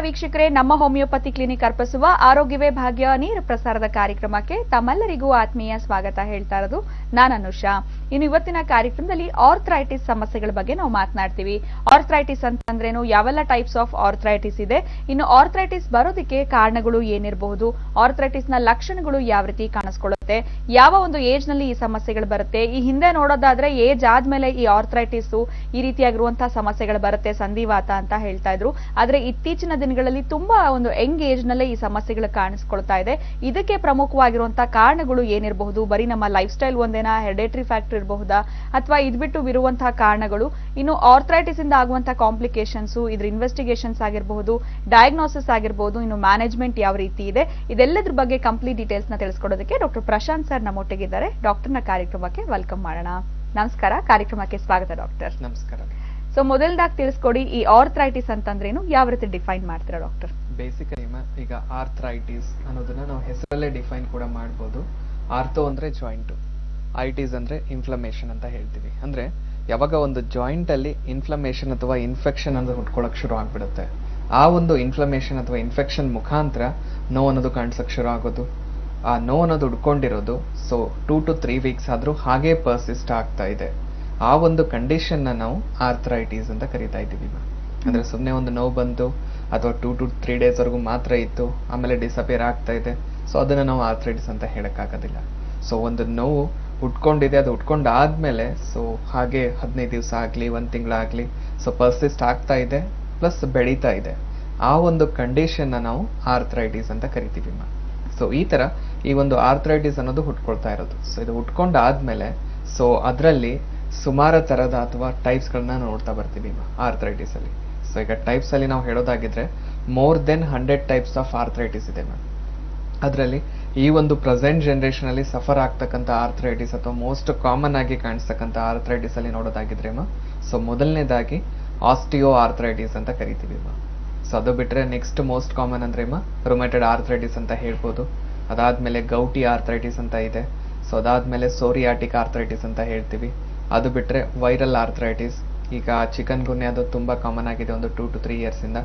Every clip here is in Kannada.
ವೀಕ್ಷಕರೇ, ನಮ್ಮ ಹೋಮಿಯೋಪತಿ ಕ್ಲಿನಿಕ್ ಅರ್ಪಿಸುವ ಆರೋಗ್ಯವೇ ಭಾಗ್ಯ ನೇರ ಪ್ರಸಾರದ ಕಾರ್ಯಕ್ರಮಕ್ಕೆ ತಮ್ಮೆಲ್ಲರಿಗೂ ಆತ್ಮೀಯ ಸ್ವಾಗತ ಹೇಳ್ತಾ ಇರೋದು ನಾನು ಅನುಷಾ. ಇನ್ನು ಇವತ್ತಿನ ಕಾರ್ಯಕ್ರಮದಲ್ಲಿ ಆರ್ಥ್ರೈಟಿಸ್ ಸಮಸ್ಯೆಗಳ ಬಗ್ಗೆ ನಾವು ಮಾತನಾಡ್ತೀವಿ. ಆರ್ಥ್ರೈಟಿಸ್ ಅಂತಂದ್ರೇನು, ಯಾವೆಲ್ಲ ಟೈಪ್ಸ್ ಆಫ್ ಆರ್ಥ್ರೈಟಿಸ್ ಇದೆ, ಇನ್ನು ಆರ್ಥ್ರೈಟಿಸ್ ಬರೋದಕ್ಕೆ ಕಾರಣಗಳು ಏನಿರಬಹುದು, ಆರ್ಥ್ರೈಟಿಸ್ ನ ಲಕ್ಷಣಗಳು ಯಾವ ರೀತಿ ಕಾಣಿಸ್ಕೊಳ್ಳುತ್ತೆ, ಯಾವ ಒಂದು ಏಜ್ ನಲ್ಲಿ ಈ ಸಮಸ್ಯೆಗಳು ಬರುತ್ತೆ, ಈ ಹಿಂದೆ ನೋಡೋದಾದ್ರೆ ಏಜ್ ಆದ್ಮೇಲೆ ಈ ಆರ್ಥ್ರೈಟಿಸ್ ಈ ರೀತಿಯಾಗಿರುವಂತಹ ಸಮಸ್ಯೆಗಳು ಬರುತ್ತೆ, ಸಂಧಿವಾತ ಅಂತ ಹೇಳ್ತಾ ಇದ್ರು. ಆದ್ರೆ ಇತ್ತೀಚಿನ ದಿನಗಳಲ್ಲಿ ತುಂಬಾ ಒಂದು ಯಂಗ್ ಏಜ್ ನಲ್ಲೇ ಈ ಸಮಸ್ಯೆಗಳು ಕಾಣಿಸ್ಕೊಳ್ತಾ ಇದೆ. ಇದಕ್ಕೆ ಪ್ರಮುಖವಾಗಿರುವಂತಹ ಕಾರಣಗಳು ಏನಿರಬಹುದು, ಬರೀ ನಮ್ಮ ಲೈಫ್ ಸ್ಟೈಲ್ ಒಂದೇನಾ, ಹೆರಿಡಿಟರಿ ಫ್ಯಾಕ್ಟರ್ ಇರಬಹುದಾ, ಅಥವಾ ಇದ್ಬಿಟ್ಟು ಇರುವಂತಹ ಕಾರಣಗಳು, ಇನ್ನು ಆರ್ಥ್ರೈಟಿಸ್ ಇಂದ ಆಗುವಂತಹ ಕಾಂಪ್ಲಿಕೇಶನ್ಸ್, ಇದ್ರ ಇನ್ವೆಸ್ಟಿಗೇಷನ್ಸ್ ಆಗಿರಬಹುದು, ಡಯಾಗ್ನೋಸಿಸ್ ಆಗಿರಬಹುದು, ಇನ್ನು ಮ್ಯಾನೇಜ್ಮೆಂಟ್ ಯಾವ ರೀತಿ ಇದೆ, ಇದೆಲ್ಲದ್ರ ಬಗ್ಗೆ ಕಂಪ್ಲೀಟ್ ಡೀಟೇಲ್ಸ್ ನ ತಿಳಿಸ್ಕೊಡೋದಕ್ಕೆ ಡಾಕ್ಟರ್ ಪ್ರಶಾಂತ್ ಸರ್ ನಮ್ಮೊಟ್ಟಿಗಿದ್ದಾರೆ. ಡಾಕ್ಟರ್ನ ಕಾರ್ಯಕ್ರಮಕ್ಕೆ ವೆಲ್ಕಮ್ ಮಾಡೋಣ. ನಮಸ್ಕಾರ, ಕಾರ್ಯಕ್ರಮಕ್ಕೆ ಸ್ವಾಗತ ಡಾಕ್ಟರ್. ನಮಸ್ಕಾರ. ಸೊ ಮೊದಲದಾಗಿ ತಿಳಿಸ್ಕೊಡಿ, ಈ ಆರ್ಥ್ರೈಟಿಸ್ ಅಂತಂದ್ರೇನು, ಯಾವ ರೀತಿ ಡಿಫೈನ್ ಮಾಡ್ತೀರಾ ಡಾಕ್ಟರ್? ಬೇಸಿಕಲಿ ಈಗ ಆರ್ಥ್ರೈಟಿಸ್ ಅನ್ನೋದನ್ನ ನಾವು ಹೆಸರಲ್ಲೇ ಡಿಫೈನ್ ಕೂಡ ಮಾಡ್ಬೋದು. ಆರ್ಥೋ ಅಂದ್ರೆ ಜಾಯಿಂಟ್, ಐಟಿಸ್ ಅಂದ್ರೆ ಇನ್ಫ್ಲಮೇಷನ್ ಅಂತ ಹೇಳ್ತೀವಿ. ಅಂದ್ರೆ ಯಾವಾಗ ಒಂದು ಜಾಯಿಂಟ್ ಅಲ್ಲಿ ಇನ್ಫ್ಲಮೇಷನ್ ಅಥವಾ ಇನ್ಫೆಕ್ಷನ್ ಅನ್ನೋದು ಹುಟ್ಕೊಳಕ್ ಶುರು ಆಗ್ಬಿಡುತ್ತೆ, ಆ ಒಂದು ಇನ್ಫ್ಲಮೇಷನ್ ಅಥವಾ ಇನ್ಫೆಕ್ಷನ್ ಮುಖಾಂತರ ನೋವು ಅನ್ನೋದು ಕಾಣಿಸಕ್ ಶುರು ಆಗೋದು. ಆ ನೋವು ಅನ್ನೋದು ಉಡ್ಕೊಂಡಿರೋದು 2 to 3 weeks ಆದ್ರೂ ಹಾಗೆ ಪರ್ಸಿಸ್ಟ್ ಆಗ್ತಾ ಇದೆ. ಆ ಒಂದು ಕಂಡೀಷನ್ ನಾವು ಆರ್ಥ್ರೈಟಿಸ್ ಅಂತ ಕರಿತಾ ಇದ್ದೀವಿ. ಅಂದ್ರೆ ಸುಮ್ಮನೆ ಒಂದು ನೋವು ಬಂತು ಅಥವಾ 2 to 3 days ವರೆಗೂ ಮಾತ್ರ ಇತ್ತು, ಆಮೇಲೆ ಡಿಸಪಿಯರ್ ಆಗ್ತಾ ಇದೆ, ಸೊ ಅದನ್ನ ನಾವು ಆರ್ಥ್ರೈಟಿಸ್ ಅಂತ ಹೇಳಕ್ಕಾಗೋದಿಲ್ಲ. ಸೊ ಒಂದು ನೋವು ಉಟ್ಕೊಂಡಿದೆ, ಅದು ಉಟ್ಕೊಂಡಾದ್ಮೇಲೆ ಹಾಗೆ 15 ದಿವಸ ಆಗ್ಲಿ 1 ತಿಂಗಳಾಗ್ಲಿ ಪರ್ಸಿಸ್ಟ್ ಆಗ್ತಾ ಇದೆ, ಪ್ಲಸ್ ಬೆಳೀತಾ ಇದೆ. ಆ ಒಂದು ಕಂಡೀಷನ್ ನಾವು ಆರ್ಥ್ರೈಟಿಸ್ ಅಂತ ಕರಿತೀವಿ. ಈ ತರ ಈ ಒಂದು ಆರ್ಥ್ರೈಟಿಸ್ ಅನ್ನೋದು ಹುಟ್ಕೊಳ್ತಾ ಇರೋದು. ಇದು ಹುಟ್ಕೊಂಡಾದ್ಮೇಲೆ ಅದರಲ್ಲಿ ಸುಮಾರು ತರದ ಅಥವಾ ಟೈಪ್ಸ್ ಗಳನ್ನ ನೋಡ್ತಾ ಬರ್ತೀವಿ ಆರ್ಥ್ರೈಟಿಸ್ ಅಲ್ಲಿ. ಈಗ ಟೈಪ್ಸ್ ಅಲ್ಲಿ ನಾವು ಹೇಳೋದಾಗಿದ್ರೆ more than 100 types of arthritis ಇದೆ ಮ್ಯಾಮ್. ಅದರಲ್ಲಿ ಈ ಒಂದು ಪ್ರೆಸೆಂಟ್ ಜನರೇಷನ್ ಅಲ್ಲಿ ಸಫರ್ ಆಗ್ತಕ್ಕಂಥ ಆರ್ಥ್ರೈಟಿಸ್ ಅಥವಾ ಮೋಸ್ಟ್ ಕಾಮನ್ ಆಗಿ ಕಾಣಿಸ್ತಕ್ಕಂಥ ಆರ್ಥ್ರೈಟಿಸ್ ಅಲ್ಲಿ ನೋಡೋದಾಗಿದ್ರೆ ಮೊದಲನೇದಾಗಿ ಆಸ್ಟಿಯೋ ಆರ್ಥ್ರೈಟಿಸ್ ಅಂತ ಕರಿತೀವಿ. ಅದು ಬಿಟ್ರೆ ನೆಕ್ಸ್ಟ್ ಮೋಸ್ಟ್ ಕಾಮನ್ ಅಂದ್ರೆ ರುಮೆಟೆಡ್ ಆರ್ಥ್ರೈಟಿಸ್ ಅಂತ ಹೇಳ್ಬೋದು. ಅದಾದ್ಮೇಲೆ ಗೌಟಿ ಆರ್ಥ್ರೈಟಿಸ್ ಅಂತ ಇದೆ. ಅದಾದ್ಮೇಲೆ ಸೋರಿಯಾಟಿಕ್ ಆರ್ಥ್ರೈಟಿಸ್ ಅಂತ ಹೇಳ್ತೀವಿ. ಅದು ಬಿಟ್ರೆ ವೈರಲ್ ಆರ್ಥ್ರೈಟಿಸ್, ಈಗ ಚಿಕನ್ ಗುನ್ಯ ಅದು ತುಂಬಾ ಕಾಮನ್ ಆಗಿದೆ ಒಂದು 2 to 3 years ಇಂದ.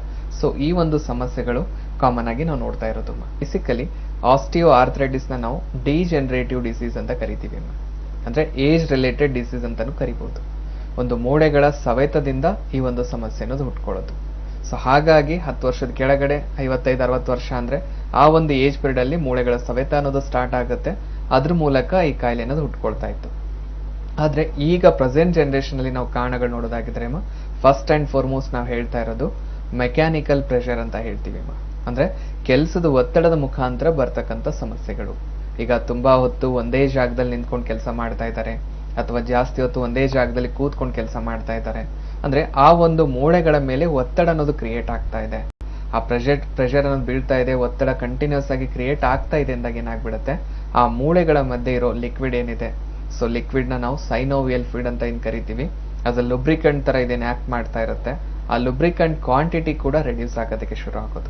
ಈ ಒಂದು ಸಮಸ್ಯೆಗಳು ಕಾಮನ್ ಆಗಿ ನಾವು ನೋಡ್ತಾ ಇರೋದು. ಬೇಸಿಕಲಿ ಆಸ್ಟಿಯೋ ಆರ್ಥ್ರೈಟಿಸ್ ನ ನಾವು ಡಿಜೆನರೇಟಿವ್ ಡಿಸೀಸ್ ಅಂತ ಕರಿತೀವಿ. ಅಂದ್ರೆ ಏಜ್ ರಿಲೇಟೆಡ್ ಡಿಸೀಸ್ ಅಂತಾನು ಕರಿಬಹುದು. ಒಂದು ಮೂಳೆಗಳ ಸವೆತದಿಂದ ಈ ಒಂದು ಸಮಸ್ಯೆ ಅನ್ನೋದು ಹುಟ್ಕೊಳ್ಳೋದು. ಹಾಗಾಗಿ 10 ವರ್ಷದ ಕೆಳಗಡೆ 55-60 ವರ್ಷ ಅಂದ್ರೆ ಆ ಒಂದು ಏಜ್ ಪೀರಿಯಡ್ ಅಲ್ಲಿ ಮೂಳೆಗಳ ಸವೆತ ಅನ್ನೋದು ಸ್ಟಾರ್ಟ್ ಆಗುತ್ತೆ. ಅದ್ರ ಮೂಲಕ ಈ ಕಾಯಿಲೆ ಅನ್ನೋದು ಹುಟ್ಕೊಳ್ತಾ ಇತ್ತು. ಆದ್ರೆ ಈಗ ಪ್ರೆಸೆಂಟ್ ಜನರೇಷನ್ ಅಲ್ಲಿ ನಾವು ಕಾರಣಗಳು ನೋಡೋದಾಗಿದ್ರೆ ಫಸ್ಟ್ ಅಂಡ್ ಫಾರ್ಮೋಸ್ಟ್ ನಾವು ಹೇಳ್ತಾ ಇರೋದು ಮೆಕ್ಯಾನಿಕಲ್ ಪ್ರೆಷರ್ ಅಂತ ಹೇಳ್ತೀವಿ. ಅಂದ್ರೆ ಕೆಲಸದ ಒತ್ತಡದ ಮುಖಾಂತರ ಬರ್ತಕ್ಕಂಥ ಸಮಸ್ಯೆಗಳು. ಈಗ ತುಂಬಾ ಹೊತ್ತು ಒಂದೇ ಜಾಗದಲ್ಲಿ ನಿಂತ್ಕೊಂಡು ಕೆಲಸ ಮಾಡ್ತಾ ಇದ್ದಾರೆ, ಅಥವಾ ಜಾಸ್ತಿ ಹೊತ್ತು ಒಂದೇ ಜಾಗದಲ್ಲಿ ಕೂತ್ಕೊಂಡು ಕೆಲಸ ಮಾಡ್ತಾ ಇದ್ದಾರೆ. ಅಂದ್ರೆ ಆ ಒಂದು ಮೂಳೆಗಳ ಮೇಲೆ ಒತ್ತಡ ಅನ್ನೋದು ಕ್ರಿಯೇಟ್ ಆಗ್ತಾ ಇದೆ. ಆ ಪ್ರೆಷರ್ ಅನ್ನೋದು ಬೀಳ್ತಾ ಇದೆ, ಒತ್ತಡ ಕಂಟಿನ್ಯೂಸ್ ಆಗಿ ಕ್ರಿಯೇಟ್ ಆಗ್ತಾ ಇದೆ ಅಂದಾಗ ಏನಾಗ್ಬಿಡುತ್ತೆ, ಆ ಮೂಳೆಗಳ ಮಧ್ಯೆ ಇರೋ ಲಿಕ್ವಿಡ್ ಏನಿದೆ, ಲಿಕ್ವಿಡ್ ನ ನಾವು ಸೈನೋವಿಯಲ್ ಫ್ಲೂಯಿಡ್ ಅಂತ ಏನ್ ಕರಿತೀವಿ, ಅದು ಲುಬ್ರಿಕೆಂಟ್ ತರ ಇದೇನು ಆಕ್ಟ್ ಮಾಡ್ತಾ ಇರುತ್ತೆ. ಆ ಲುಬ್ರಿಕೆಂಟ್ ಕ್ವಾಂಟಿಟಿ ಕೂಡ ರೆಡ್ಯೂಸ್ ಆಗೋದಕ್ಕೆ ಶುರು ಆಗೋದು.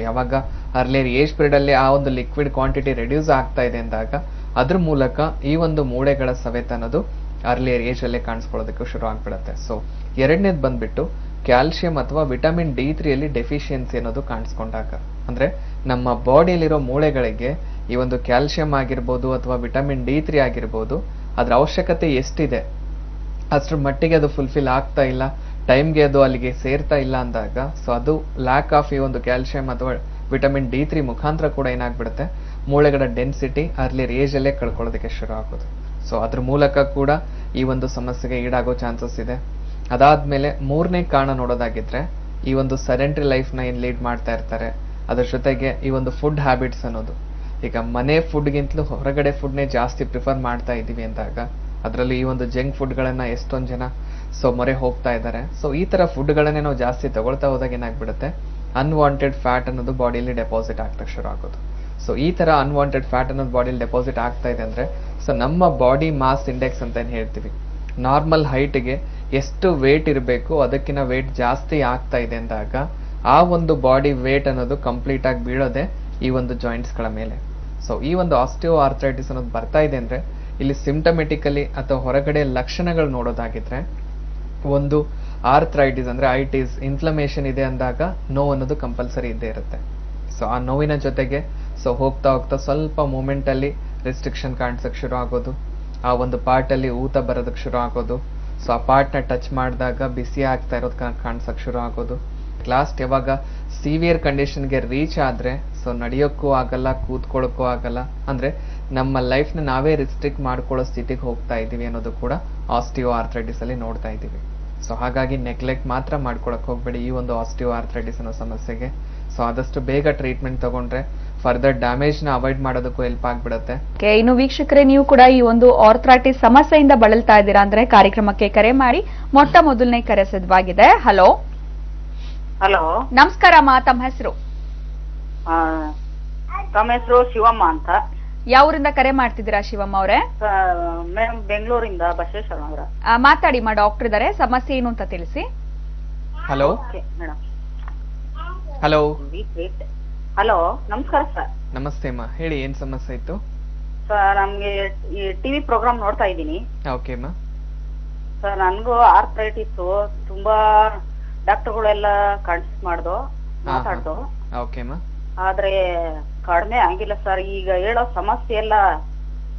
ಯಾವಾಗ ಅರ್ಲಿಯರ್ ಏಜ್ ಪೀರಿಯಡ್ ಅಲ್ಲಿ ಆ ಒಂದು ಲಿಕ್ವಿಡ್ ಕ್ವಾಂಟಿಟಿ ರೆಡ್ಯೂಸ್ ಆಗ್ತಾ ಇದೆ ಅಂದಾಗ ಅದ್ರ ಮೂಲಕ ಈ ಒಂದು ಮೂಳೆಗಳ ಸವೆತ ಅನ್ನೋದು ಅರ್ಲಿಯರ್ ಏಜ್ ಅಲ್ಲೇ ಕಾಣಿಸ್ಕೊಳ್ಳೋದಕ್ಕೆ ಶುರು ಆಗ್ಬಿಡುತ್ತೆ. ಎರಡನೇದು ಬಂದ್ಬಿಟ್ಟು ಕ್ಯಾಲ್ಸಿಯಂ ಅಥವಾ ವಿಟಮಿನ್ D3 ಅಲ್ಲಿ ಡೆಫಿಷಿಯನ್ಸಿ ಅನ್ನೋದು ಕಾಣಿಸ್ಕೊಂಡಾಗ, ಅಂದ್ರೆ ನಮ್ಮ ಬಾಡಿಯಲ್ಲಿರೋ ಮೂಳೆಗಳಿಗೆ ಈ ಒಂದು ಕ್ಯಾಲ್ಸಿಯಂ ಆಗಿರ್ಬೋದು ಅಥವಾ ವಿಟಮಿನ್ D3 ಆಗಿರ್ಬೋದು, ಅದ್ರ ಅವಶ್ಯಕತೆ ಎಷ್ಟಿದೆ ಅಷ್ಟ್ರ ಮಟ್ಟಿಗೆ ಅದು ಫುಲ್ಫಿಲ್ ಆಗ್ತಾ ಇಲ್ಲ, ಟೈಮ್ಗೆ ಅದು ಅಲ್ಲಿಗೆ ಸೇರ್ತಾ ಇಲ್ಲ ಅಂದಾಗ ಅದು ಲ್ಯಾಕ್ ಆಫ್ ಈ ಒಂದು ಕ್ಯಾಲ್ಸಿಯಂ ಅಥವಾ ವಿಟಮಿನ್ D3 ಮುಖಾಂತರ ಕೂಡ ಏನಾಗ್ಬಿಡುತ್ತೆ, ಮೂಳೆಗಳ ಡೆನ್ಸಿಟಿ ಅರ್ಲಿಯರ್ ಏಜ್ ಅಲ್ಲೇ ಕಳ್ಕೊಳ್ಳೋದಕ್ಕೆ ಶುರು ಆಗೋದು. ಅದ್ರ ಮೂಲಕ ಕೂಡ ಈ ಒಂದು ಸಮಸ್ಯೆಗೆ ಈಡಾಗೋ ಚಾನ್ಸಸ್ ಇದೆ. ಅದಾದ್ಮೇಲೆ ಮೂರನೇ ಕಾರಣ ನೋಡೋದಾಗಿದ್ರೆ ಈ ಒಂದು ಸೆಡೆಂಟರಿ ಲೈಫ್ ನ ಏನ್ ಲೀಡ್ ಮಾಡ್ತಾ ಇರ್ತಾರೆ, ಅದ್ರ ಜೊತೆಗೆ ಈ ಒಂದು ಫುಡ್ ಹ್ಯಾಬಿಟ್ಸ್ ಅನ್ನೋದು. ಈಗ ಮನೆ ಫುಡ್ ಗಿಂತಲೂ ಹೊರಗಡೆ ಫುಡ್ ನೇ ಜಾಸ್ತಿ ಪ್ರಿಫರ್ ಮಾಡ್ತಾ ಇದೀವಿ ಅಂದಾಗ, ಅದರಲ್ಲಿ ಈ ಒಂದು ಜಂಕ್ ಫುಡ್ ಗಳನ್ನ ಎಷ್ಟೊಂದ್ ಜನ ಮೊರೆ ಹೋಗ್ತಾ ಇದ್ದಾರೆ. ಈ ತರ ಫುಡ್ ಗಳನ್ನೇ ನಾವು ಜಾಸ್ತಿ ತಗೊಳ್ತಾ ಹೋದಾಗ ಏನಾಗ್ಬಿಡುತ್ತೆ, ಅನ್ವಾಂಟೆಡ್ ಫ್ಯಾಟ್ ಅನ್ನೋದು ಬಾಡಿಯಲ್ಲಿ ಡೆಪಾಸಿಟ್ ಆಗ್ತಾ ಶುರು ಆಗೋದು. ಈ ತರ ಅನ್ವಾಂಟೆಡ್ ಫ್ಯಾಟ್ ಅನ್ನೋದು ಬಾಡಿಯಲ್ಲಿ ಡೆಪಾಸಿಟ್ ಆಗ್ತಾ ಇದೆ ಅಂದ್ರೆ ನಮ್ಮ ಬಾಡಿ ಮಾಸ್ ಇಂಡೆಕ್ಸ್ ಅಂತ ಏನ್ ಹೇಳ್ತೀವಿ, ನಾರ್ಮಲ್ ಹೈಟ್ಗೆ ಎಷ್ಟು ವೇಟ್ ಇರಬೇಕು ಅದಕ್ಕಿಂತ ವೇಟ್ ಜಾಸ್ತಿ ಆಗ್ತಾ ಇದೆ ಅಂದಾಗ ಆ ಒಂದು ಬಾಡಿ ವೇಟ್ ಅನ್ನೋದು ಕಂಪ್ಲೀಟ್ ಆಗಿ ಬೀಳೋದೆ ಈ ಒಂದು ಜಾಯಿಂಟ್ಸ್ ಗಳ ಮೇಲೆ. ಈ ಒಂದು ಆಸ್ಟಿಯೋ ಆರ್ಥ್ರೈಟಿಸ್ ಅನ್ನೋದು ಬರ್ತಾ ಇದೆ ಅಂದ್ರೆ ಇಲ್ಲಿ ಸಿಂಪ್ಟಮೆಟಿಕಲಿ ಅಥವಾ ಹೊರಗಡೆ ಲಕ್ಷಣಗಳು ನೋಡೋದಾಗಿದ್ರೆ, ಒಂದು ಆರ್ಥ್ರೈಟಿಸ್ ಅಂದ್ರೆ ಐಟಿಸ್ ಇನ್ಫ್ಲಮೇಷನ್ ಇದೆ ಅಂದಾಗ ನೋವು ಅನ್ನೋದು ಕಂಪಲ್ಸರಿ ಇದ್ದೇ ಇರುತ್ತೆ. ಸೊ ಆ ನೋವಿನ ಜೊತೆಗೆ ಸೊ ಹೋಗ್ತಾ ಹೋಗ್ತಾ ಸ್ವಲ್ಪ ಮೂಮೆಂಟ್ ಅಲ್ಲಿ ರೆಸ್ಟ್ರಿಕ್ಷನ್ ಕಾಣಿಸಕ್ ಶುರು ಆಗೋದು, ಆ ಒಂದು ಪಾರ್ಟ್ ಅಲ್ಲಿ ಊತ ಬರೋದಕ್ಕೆ ಶುರು ಆಗೋದು, ಸೊ ಆ ಪಾರ್ಟ್ ನ ಟಚ್ ಮಾಡಿದಾಗ ಬಿಸಿ ಆಗ್ತಾ ಇರೋದು ಕಾಣಿಸಕ್ ಶುರು ಆಗೋದು. ಲಾಸ್ಟ್ ಯಾವಾಗ ಸಿವಿಯರ್ ಕಂಡೀಷನ್ಗೆ ರೀಚ್ ಆದ್ರೆ ಸೊ ನಡೆಯೋಕ್ಕೂ ಆಗಲ್ಲ, ಕೂತ್ಕೊಳ್ಳೋಕ್ಕೂ ಆಗಲ್ಲ, ಅಂದ್ರೆ ನಮ್ಮ ಲೈಫ್ ನ ನಾವೇ ರಿಸ್ಟ್ರಿಕ್ಟ್ ಮಾಡ್ಕೊಳ್ಳೋ ಸ್ಥಿತಿಗೆ ಹೋಗ್ತಾ ಇದೀವಿ ಅನ್ನೋದು ಕೂಡ ಆಸ್ಟಿಯೋ ಆರ್ಥ್ರೈಟಿಸ್ ಅಲ್ಲಿ ನೋಡ್ತಾ ಇದೀವಿ. ಸೊ ಹಾಗಾಗಿ ನೆಗ್ಲೆಕ್ಟ್ ಮಾತ್ರ ಮಾಡ್ಕೊಳಕ್ ಹೋಗ್ಬೇಡಿ ಈ ಒಂದು ಆಸ್ಟಿಯೋ ಆರ್ಥ್ರೈಟಿಸ್ ಅನ್ನೋ ಸಮಸ್ಯೆಗೆ. ಸೊ ಆದಷ್ಟು ಬೇಗ ಟ್ರೀಟ್ಮೆಂಟ್ ತಗೊಂಡ್ರೆ ಫರ್ದರ್ ಡ್ಯಾಮೇಜ್ ನ ಅವಾಯ್ಡ್ ಮಾಡೋದಕ್ಕೂ ಹೆಲ್ಪ್ ಆಗ್ಬಿಡುತ್ತೆ. ಇನ್ನು ವೀಕ್ಷಕರೇ, ನೀವು ಕೂಡ ಈ ಒಂದು ಆರ್ಥ್ರೈಟಿಸ್ ಸಮಸ್ಯೆಯಿಂದ ಬಳಲ್ತಾ ಇದ್ದೀರಾ ಅಂದ್ರೆ ಕಾರ್ಯಕ್ರಮಕ್ಕೆ ಕರೆ ಮಾಡಿ. ಮೊಟ್ಟ ಮೊದಲನೇ ಕರೆ ಸಿದ್ಧವಾಗಿದೆ. ಹಲೋ ಹಲೋ, ನಮಸ್ಕಾರ ಅಮ್ಮ, ತಮ್ಮ ಹೆಸರು? ತಮ್ಮ ಹೆಸರು ಶಿವಮ್ಮ ಅಂತ. ಯಾವೂರಿಂದ ಕರೆ ಮಾಡ್ತಿದ್ದೀರಾ ಶಿವಮ್ಮ ಅವರೇ? ಮೇಡಮ್ ಬೆಂಗಳೂರಿಂದ ಬಸವೇಶ್ವರ ನಗರ. ಮಾತಾಡಿ ಮಾ, ಡಾಕ್ಟರ್ ಇದಾರೆ, ಸಮಸ್ಯೆ ಏನು ಅಂತ ತಿಳಿಸಿ. Hello madam. ಹಲೋ ಹಲೋ, ನಮಸ್ಕಾರ ಸರ್. ನಮಸ್ತೆ ಅಮ್ಮ, ಹೇಳಿ ಏನ್ ಸಮಸ್ಯೆ ಇತ್ತು? ಸರ್ ನಮ್ಗೆ ಈ ಟಿವಿ ಪ್ರೋಗ್ರಾಮ್ ನೋಡ್ತಾ ಇದ್ದೀನಿ ಓಕೆ ಅಮ್ಮ. ಸರ್. ನನ್ಗೂ ಆರ್ಥ್ರೈಟಿಸ್ ತುಂಬಾ ಡಾಕ್ಟರ್ಗಳೆಲ್ಲ ಕನ್ಸಲ್ಟ್ ಮಾಡ್ದು ಮಾತಾಡ್ದು, ಓಕೆ ಅಮ್ಮ. ಆದ್ರೆ ಕಡಿಮೆ ಆಗಿಲ್ಲ ಸರ್. ಈಗ ಹೇಳೋ ಸಮಸ್ಯೆ ಎಲ್ಲ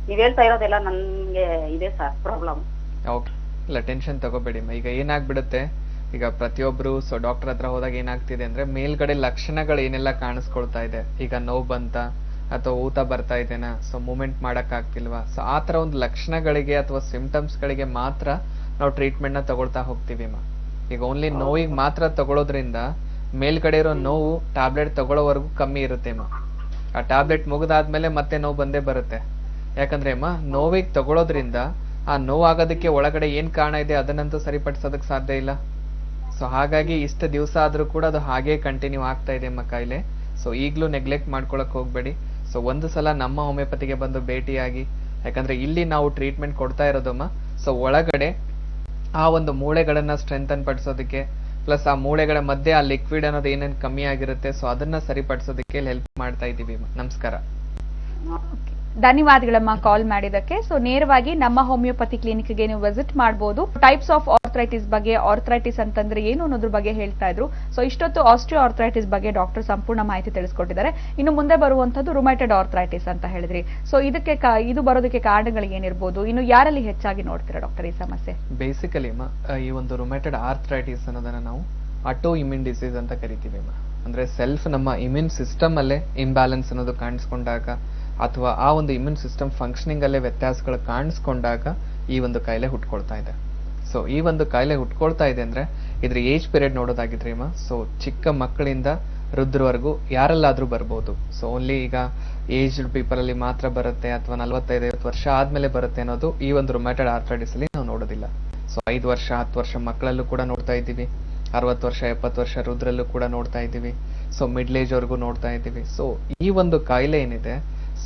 ನೀವ್ ಹೇಳ್ತಾ ಇರೋದೆಲ್ಲ ನನ್ಗೆ ಇದೆ ಸರ್ ಪ್ರಾಬ್ಲಮ್. ಓಕೆ, ಇಲ್ಲ ಟೆನ್ಷನ್ ತಗೋಬೇಡಿ ಅಮ್ಮ. ಈಗ ಏನಾಗ್ಬಿಡುತ್ತೆ, ಈಗ ಪ್ರತಿಯೊಬ್ರು ಸೊ ಡಾಕ್ಟರ್ ಹತ್ರ ಹೋದಾಗ ಏನಾಗ್ತಿದೆ ಅಂದ್ರೆ ಮೇಲ್ಗಡೆ ಲಕ್ಷಣಗಳು ಏನೆಲ್ಲ ಕಾಣಿಸ್ಕೊಳ್ತಾ ಇದೆ, ಈಗ ನೋವು ಬಂತ ಅಥವಾ ಊತ ಬರ್ತಾ ಇದೆನಾ, ಸೊ ಮೂವ್ಮೆಂಟ್ ಮಾಡಕ್ ಆಗ್ತಿಲ್ವಾ, ಸೊ ಆ ತರ ಒಂದು ಲಕ್ಷಣಗಳಿಗೆ ಅಥವಾ ಸಿಂಪ್ಟಮ್ಸ್ ಗಳಿಗೆ ಮಾತ್ರ ನಾವು ಟ್ರೀಟ್ಮೆಂಟ್ ನ ತಗೊಳ್ತಾ ಹೋಗ್ತೀವಿ ಅಮ್ಮ. ಈಗ ಓನ್ಲಿ ನೋವಿಗೆ ಮಾತ್ರ ತಗೊಳ್ಳೋದ್ರಿಂದ ಮೇಲ್ಗಡೆ ಇರೋ ನೋವು ಟ್ಯಾಬ್ಲೆಟ್ ತಗೊಳ್ಳೋವರೆಗೂ ಕಮ್ಮಿ ಇರುತ್ತೆ ಅಮ್ಮ. ಆ ಟ್ಯಾಬ್ಲೆಟ್ ಮುಗಿದಾದ್ಮೇಲೆ ಮತ್ತೆ ನೋವು ಬಂದೇ ಬರುತ್ತೆ. ಯಾಕಂದ್ರೆ ಅಮ್ಮ ನೋವಿಗೆ ತಗೊಳ್ಳೋದ್ರಿಂದ ಆ ನೋವು ಆಗೋದಕ್ಕೆ ಒಳಗಡೆ ಏನ್ ಕಾರಣ ಇದೆ ಅದನ್ನಂತೂ ಸರಿಪಡಿಸೋದಕ್ಕೆ ಸಾಧ್ಯ ಇಲ್ಲ. ಸೊ ಹಾಗಾಗಿ ಇಷ್ಟು ದಿವಸ ಆದ್ರೂ ಕೂಡ ಅದು ಹಾಗೆ ಕಂಟಿನ್ಯೂ ಆಗ್ತಾ ಇದೆ ಅಮ್ಮ ಕಾಯಿಲೆ. ಸೊ ಈಗ್ಲೂ ನೆಗ್ಲೆಕ್ಟ್ ಮಾಡ್ಕೊಳಕ್ ಹೋಗ್ಬೇಡಿ. ಸೊ ಒಂದು ಸಲ ನಮ್ಮ ಹೋಮಿಯೋಪತಿಗೆ ಬಂದು ಭೇಟಿಯಾಗಿ, ಯಾಕಂದ್ರೆ ಇಲ್ಲಿ ನಾವು ಟ್ರೀಟ್ಮೆಂಟ್ ಕೊಡ್ತಾ ಇರೋದಮ್ಮ ಸೊ ಒಳಗಡೆ ಆ ಒಂದು ಮೂಳೆಗಳನ್ನ ಸ್ಟ್ರೆಂಥನ್ ಪಡಿಸೋದಕ್ಕೆ, ಪ್ಲಸ್ ಆ ಮೂಳೆಗಳ ಮಧ್ಯೆ ಆ ಲಿಕ್ವಿಡ್ ಅನ್ನೋದು ಏನೇನು ಕಮ್ಮಿ ಆಗಿರುತ್ತೆ ಸೊ ಅದನ್ನ ಸರಿಪಡಿಸೋದಕ್ಕೆ ಹೆಲ್ಪ್ ಮಾಡ್ತಾ ಇದೀವಿ. ನಮಸ್ಕಾರ. ಧನ್ಯವಾದಗಳಮ್ಮ ಕಾಲ್ ಮಾಡಿದಕ್ಕೆ. ಸೊ ನೇರವಾಗಿ ನಮ್ಮ ಹೋಮಿಯೋಪತಿ ಕ್ಲಿನಿಕ್ಗೆ ನೀವು ವಿಸಿಟ್ ಮಾಡಬಹುದು. ಟೈಪ್ಸ್ ಆಫ್ ಆರ್ಥ್ರೈಟಿಸ್ ಬಗ್ಗೆ, ಆರ್ಥ್ರೈಟಿಸ್ ಅಂತಂದ್ರೆ ಏನು ಅನ್ನೋದ್ರ ಬಗ್ಗೆ ಹೇಳ್ತಾ ಇದ್ರು. ಸೊ ಇಷ್ಟೊತ್ತು ಆಸ್ಟಿಯೋ ಆರ್ಥ್ರೈಟಿಸ್ ಬಗ್ಗೆ ಡಾಕ್ಟರ್ ಸಂಪೂರ್ಣ ಮಾಹಿತಿ ತಿಳಿಸ್ಕೊಟ್ಟಿದ್ದಾರೆ. ಇನ್ನು ಮುಂದೆ ಬರುವಂತದ್ದು ರುಮೈಟೆಡ್ ಆರ್ಥ್ರೈಟಿಸ್ ಅಂತ ಹೇಳಿದ್ರಿ. ಸೊ ಇದು ಬರೋದಕ್ಕೆ ಕಾರಣಗಳು ಏನಿರ್ಬೋದು, ಇನ್ನು ಯಾರಲ್ಲಿ ಹೆಚ್ಚಾಗಿ ನೋಡ್ತೀರಾ ಡಾಕ್ಟರ್ ಈ ಸಮಸ್ಯೆ? ಬೇಸಿಕಲಿ ಈ ಒಂದು ರುಮೈಟೆಡ್ ಆರ್ಥ್ರೈಟಿಸ್ ಅನ್ನೋದನ್ನ ನಾವು ಆಟೋ ಇಮ್ಯೂನ್ ಡಿಸೀಸ್ ಅಂತ ಕರಿತೀವಿ. ಅಂದ್ರೆ ಸೆಲ್ಫ್ ನಮ್ಮ ಇಮ್ಯೂನ್ ಸಿಸ್ಟಮ್ ಅಲ್ಲೇ ಇಂಬ್ಯಾಲೆನ್ಸ್ ಅನ್ನೋದು ಕಾಣಿಸ್ಕೊಂಡಾಗ ಅಥವಾ ಆ ಒಂದು ಇಮ್ಯೂನ್ ಸಿಸ್ಟಮ್ ಫಂಕ್ಷನಿಂಗ್ ಅಲ್ಲೇ ವ್ಯತ್ಯಾಸಗಳು ಕಾಣಿಸ್ಕೊಂಡಾಗ ಈ ಒಂದು ಕಾಯಿಲೆ ಹುಟ್ಕೊಳ್ತಾ ಇದೆ. ಸೊ ಈ ಒಂದು ಕಾಯಿಲೆ ಹುಟ್ಕೊಳ್ತಾ ಇದೆ ಅಂದ್ರೆ ಇದ್ರ ಏಜ್ ಪೀರಿಯಡ್ ನೋಡೋದಾಗಿದ್ರೆ ಸೊ ಚಿಕ್ಕ ಮಕ್ಕಳಿಂದ ವೃದ್ಧರವರೆಗೂ ಯಾರೆಲ್ಲಾದ್ರೂ ಬರ್ಬೋದು. ಸೊ ಓನ್ಲಿ ಈಗ ಏಜ್ಡ್ ಪೀಪಲ್ ಅಲ್ಲಿ ಮಾತ್ರ ಬರುತ್ತೆ ಅಥವಾ 45-50 ವರ್ಷ ಆದ್ಮೇಲೆ ಬರುತ್ತೆ ಅನ್ನೋದು ಈ ಒಂದು ರುಮೈಟೆಡ್ ಆರ್ಥ್ರೈಟಿಸ್ ಅಲ್ಲಿ ನಾವು ನೋಡೋದಿಲ್ಲ. ಸೊ 5 ವರ್ಷ 10 ವರ್ಷ ಮಕ್ಕಳಲ್ಲೂ ಕೂಡ ನೋಡ್ತಾ ಇದ್ದೀವಿ, 60 ವರ್ಷ 70 ವರ್ಷ ವೃದ್ಧರಲ್ಲೂ ಕೂಡ ನೋಡ್ತಾ ಇದ್ದೀವಿ, ಸೊ ಮಿಡ್ಲ್ ಏಜ್ ವರ್ಗೂ ನೋಡ್ತಾ ಇದ್ದೀವಿ. ಸೊ ಈ ಒಂದು ಕಾಯಿಲೆ ಏನಿದೆ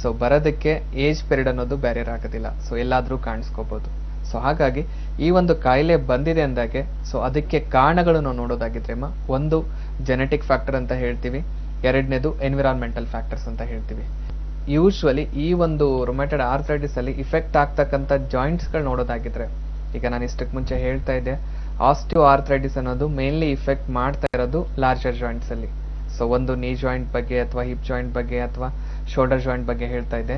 ಸೊ ಬರೋದಕ್ಕೆ ಏಜ್ ಪೀರಿಯಡ್ ಅನ್ನೋದು ಬ್ಯಾರಿಯರ್ ಆಗೋದಿಲ್ಲ. ಸೊ ಎಲ್ಲಾದ್ರೂ ಕಾಣಿಸ್ಕೋಬಹುದು. ಸೊ ಹಾಗಾಗಿ ಈ ಒಂದು ಕಾಯಿಲೆ ಬಂದಿದೆ ಅಂದಾಗೆ ಸೊ ಅದಕ್ಕೆ ಕಾರಣಗಳು ನಾವು ನೋಡೋದಾಗಿದ್ರೆ ಒಂದು ಜೆನೆಟಿಕ್ ಫ್ಯಾಕ್ಟರ್ ಅಂತ ಹೇಳ್ತೀವಿ, ಎರಡನೇದು ಎನ್ವಿರಾನ್ಮೆಂಟಲ್ ಫ್ಯಾಕ್ಟರ್ಸ್ ಅಂತ ಹೇಳ್ತೀವಿ. ಯೂಶ್ವಲಿ ಈ ಒಂದು ರುಮೈಟೆಡ್ ಆರ್ಥ್ರೈಟಿಸ್ ಅಲ್ಲಿ ಇಫೆಕ್ಟ್ ಆಗ್ತಕ್ಕಂಥ ಜಾಯಿಂಟ್ಸ್ ಗಳು ನೋಡೋದಾಗಿದ್ರೆ, ಈಗ ನಾನು ಇಷ್ಟಕ್ಕೆ ಮುಂಚೆ ಹೇಳ್ತಾ ಇದ್ದೆ ಆಸ್ಟಿಯೋ ಆರ್ಥ್ರೈಟಿಸ್ ಅನ್ನೋದು ಮೇನ್ಲಿ ಇಫೆಕ್ಟ್ ಮಾಡ್ತಾ ಇರೋದು ಲಾರ್ಜರ್ ಜಾಯಿಂಟ್ಸ್ ಅಲ್ಲಿ. ಸೊ ಒಂದು ನೀ ಜಾಯಿಂಟ್ ಬಗ್ಗೆ ಅಥವಾ ಹಿಪ್ ಜಾಯಿಂಟ್ ಬಗ್ಗೆ ಅಥವಾ ಶೋಲ್ಡರ್ ಜಾಯಿಂಟ್ ಬಗ್ಗೆ ಹೇಳ್ತಾ ಇದೆ.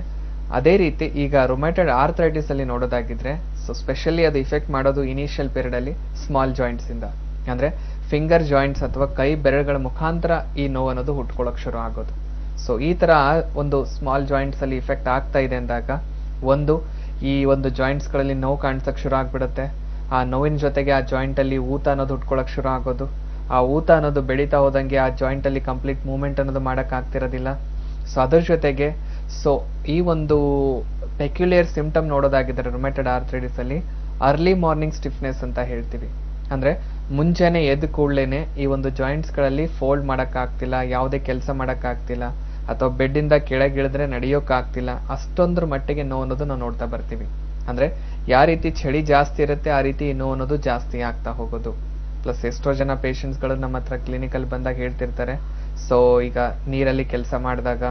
ಅದೇ ರೀತಿ ಈಗ ರುಮೈಟೆಡ್ ಆರ್ಥ್ರೈಟಿಸ್ ಅಲ್ಲಿ ನೋಡೋದಾಗಿದ್ರೆ ಸೊ ಸ್ಪೆಷಲಿ ಅದು ಇಫೆಕ್ಟ್ ಮಾಡೋದು ಇನಿಷಿಯಲ್ ಪೀರಿಯಡ್ ಅಲ್ಲಿ ಸ್ಮಾಲ್ ಜಾಯಿಂಟ್ಸ್ ಇಂದ, ಅಂದ್ರೆ ಫಿಂಗರ್ ಜಾಯಿಂಟ್ಸ್ ಅಥವಾ ಕೈ ಬೆರಳುಗಳ ಮುಖಾಂತರ ಈ ನೋವು ಅನ್ನೋದು ಹುಟ್ಕೊಳಕ್ ಶುರು ಆಗೋದು. ಸೊ ಈ ತರ ಒಂದು ಸ್ಮಾಲ್ ಜಾಯಿಂಟ್ಸ್ ಅಲ್ಲಿ ಇಫೆಕ್ಟ್ ಆಗ್ತಾ ಇದೆ ಅಂದಾಗ ಈ ಒಂದು ಜಾಯಿಂಟ್ಸ್ ಗಳಲ್ಲಿ ನೋವು ಕಾಣಿಸಕ್ ಶುರು ಆಗ್ಬಿಡುತ್ತೆ. ಆ ನೋವಿನ ಜೊತೆಗೆ ಆ ಜಾಯಿಂಟ್ ಅಲ್ಲಿ ಊತ ಅನ್ನೋದು ಹುಟ್ಕೊಳಕ್ ಶುರು ಆಗೋದು. ಆ ಊತ ಅನ್ನೋದು ಬೆಳೀತಾ ಹೋದಂಗೆ ಆ ಜಾಯಿಂಟ್ ಅಲ್ಲಿ ಕಂಪ್ಲೀಟ್ ಮೂವ್ಮೆಂಟ್ ಅನ್ನೋದು ಮಾಡಕ್ ಆಗ್ತಿರೋದಿಲ್ಲ. ಸೊ ಅದ್ರ ಜೊತೆಗೆ ಸೊ ಈ ಒಂದು ಪೆಕ್ಯುಲಿಯರ್ ಸಿಂಪ್ಟಮ್ ನೋಡೋದಾಗಿದ್ರೆ ರುಮೈಟೆಡ್ ಆರ್ಥ್ರೈಟಿಸ್ ಅಲ್ಲಿ ಅರ್ಲಿ ಮಾರ್ನಿಂಗ್ ಸ್ಟಿಫ್ನೆಸ್ ಅಂತ ಹೇಳ್ತೀವಿ. ಅಂದ್ರೆ ಮುಂಜಾನೆ ಎದ್ದು ಕೂಡ್ಲೇನೆ ಈ ಒಂದು ಜಾಯಿಂಟ್ಸ್ ಗಳಲ್ಲಿ ಫೋಲ್ಡ್ ಮಾಡಕ್ ಆಗ್ತಿಲ್ಲ, ಯಾವುದೇ ಕೆಲಸ ಮಾಡಕ್ ಆಗ್ತಿಲ್ಲ, ಅಥವಾ ಬೆಡ್ ಇಂದ ಕೆಳಗಿಳಿದ್ರೆ ನಡೆಯೋಕ್ ಆಗ್ತಿಲ್ಲ, ಅಷ್ಟೊಂದ್ರ ಮಟ್ಟಿಗೆ ನೋವು ಅನ್ನೋದು ನಾವು ನೋಡ್ತಾ ಬರ್ತೀವಿ. ಅಂದ್ರೆ ಯಾವ ರೀತಿ ಚಳಿ ಜಾಸ್ತಿ ಇರುತ್ತೆ ಆ ರೀತಿ ನೋವು ಅನ್ನೋದು ಜಾಸ್ತಿ ಆಗ್ತಾ ಹೋಗೋದು. ಪ್ಲಸ್ ಎಷ್ಟೋ ಜನ ಪೇಷಂಟ್ಸ್ ಗಳು ನಮ್ಮ ಹತ್ರ ಕ್ಲಿನಿಕಲ್ ಬಂದಾಗ ಹೇಳ್ತಿರ್ತಾರೆ, ಸೊ ಈಗ ನೀರಲ್ಲಿ ಕೆಲಸ ಮಾಡಿದಾಗ,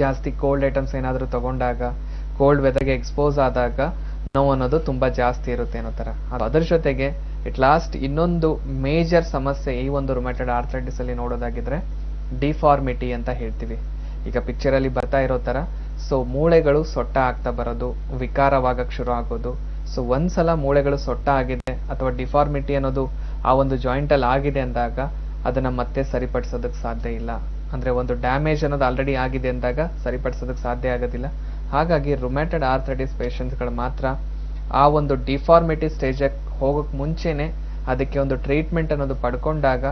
ಜಾಸ್ತಿ ಕೋಲ್ಡ್ ಐಟಮ್ಸ್ ಏನಾದ್ರು ತಗೊಂಡಾಗ, ಕೋಲ್ಡ್ ವೆದರ್ಗೆ ಎಕ್ಸ್ಪೋಸ್ ಆದಾಗ ನೋವು ಅನ್ನೋದು ತುಂಬಾ ಜಾಸ್ತಿ ಇರುತ್ತೆ ಅನ್ನೋ ತರ. ಅದ್ರ ಜೊತೆಗೆ ಇಟ್ ಲಾಸ್ಟ್ ಇನ್ನೊಂದು ಮೇಜರ್ ಸಮಸ್ಯೆ ಈ ಒಂದು ರುಮ್ಯಾಟೆಡ್ ಆರ್ಥ್ರೈಟಿಸ್ ಅಲ್ಲಿ ನೋಡೋದಾಗಿದ್ರೆ ಡಿಫಾರ್ಮಿಟಿ ಅಂತ ಹೇಳ್ತೀವಿ. ಈಗ ಪಿಕ್ಚರ್ ಅಲ್ಲಿ ಬರ್ತಾ ಇರೋ ತರ ಸೊ ಮೂಳೆಗಳು ಸೊಟ್ಟ ಆಗ್ತಾ ಬರೋದು, ವಿಕಾರವಾಗಕ್ ಶುರು ಆಗೋದು. ಸೊ ಒಂದ್ಸಲ ಮೂಳೆಗಳು ಸೊಟ್ಟ ಆಗಿದೆ ಅಥವಾ ಡಿಫಾರ್ಮಿಟಿ ಅನ್ನೋದು ಆ ಒಂದು ಜಾಯಿಂಟ್ ಅಲ್ಲಿ ಆಗಿದೆ ಅಂದಾಗ ಅದನ್ನ ಮತ್ತೆ ಸರಿಪಡಿಸೋದಕ್ಕೆ ಸಾಧ್ಯ ಇಲ್ಲ. ಅಂದ್ರೆ ಒಂದು ಡ್ಯಾಮೇಜ್ ಅನ್ನೋದು ಆಲ್ರೆಡಿ ಆಗಿದೆ ಅಂದಾಗ ಸರಿಪಡಿಸೋದಕ್ಕೆ ಸಾಧ್ಯ ಆಗೋದಿಲ್ಲ. ಹಾಗಾಗಿ ರುಮ್ಯಾಟೆಡ್ ಆರ್ಥ್ರೈಟಿಸ್ ಪೇಷಂಟ್ಸ್ಗಳು ಮಾತ್ರ ಆ ಒಂದು ಡಿಫಾರ್ಮಿಟಿ ಸ್ಟೇಜ್ ಹೋಗಕ್ ಮುಂಚೆನೆ ಅದಕ್ಕೆ ಒಂದು ಟ್ರೀಟ್ಮೆಂಟ್ ಅನ್ನೋದು ಪಡ್ಕೊಂಡಾಗ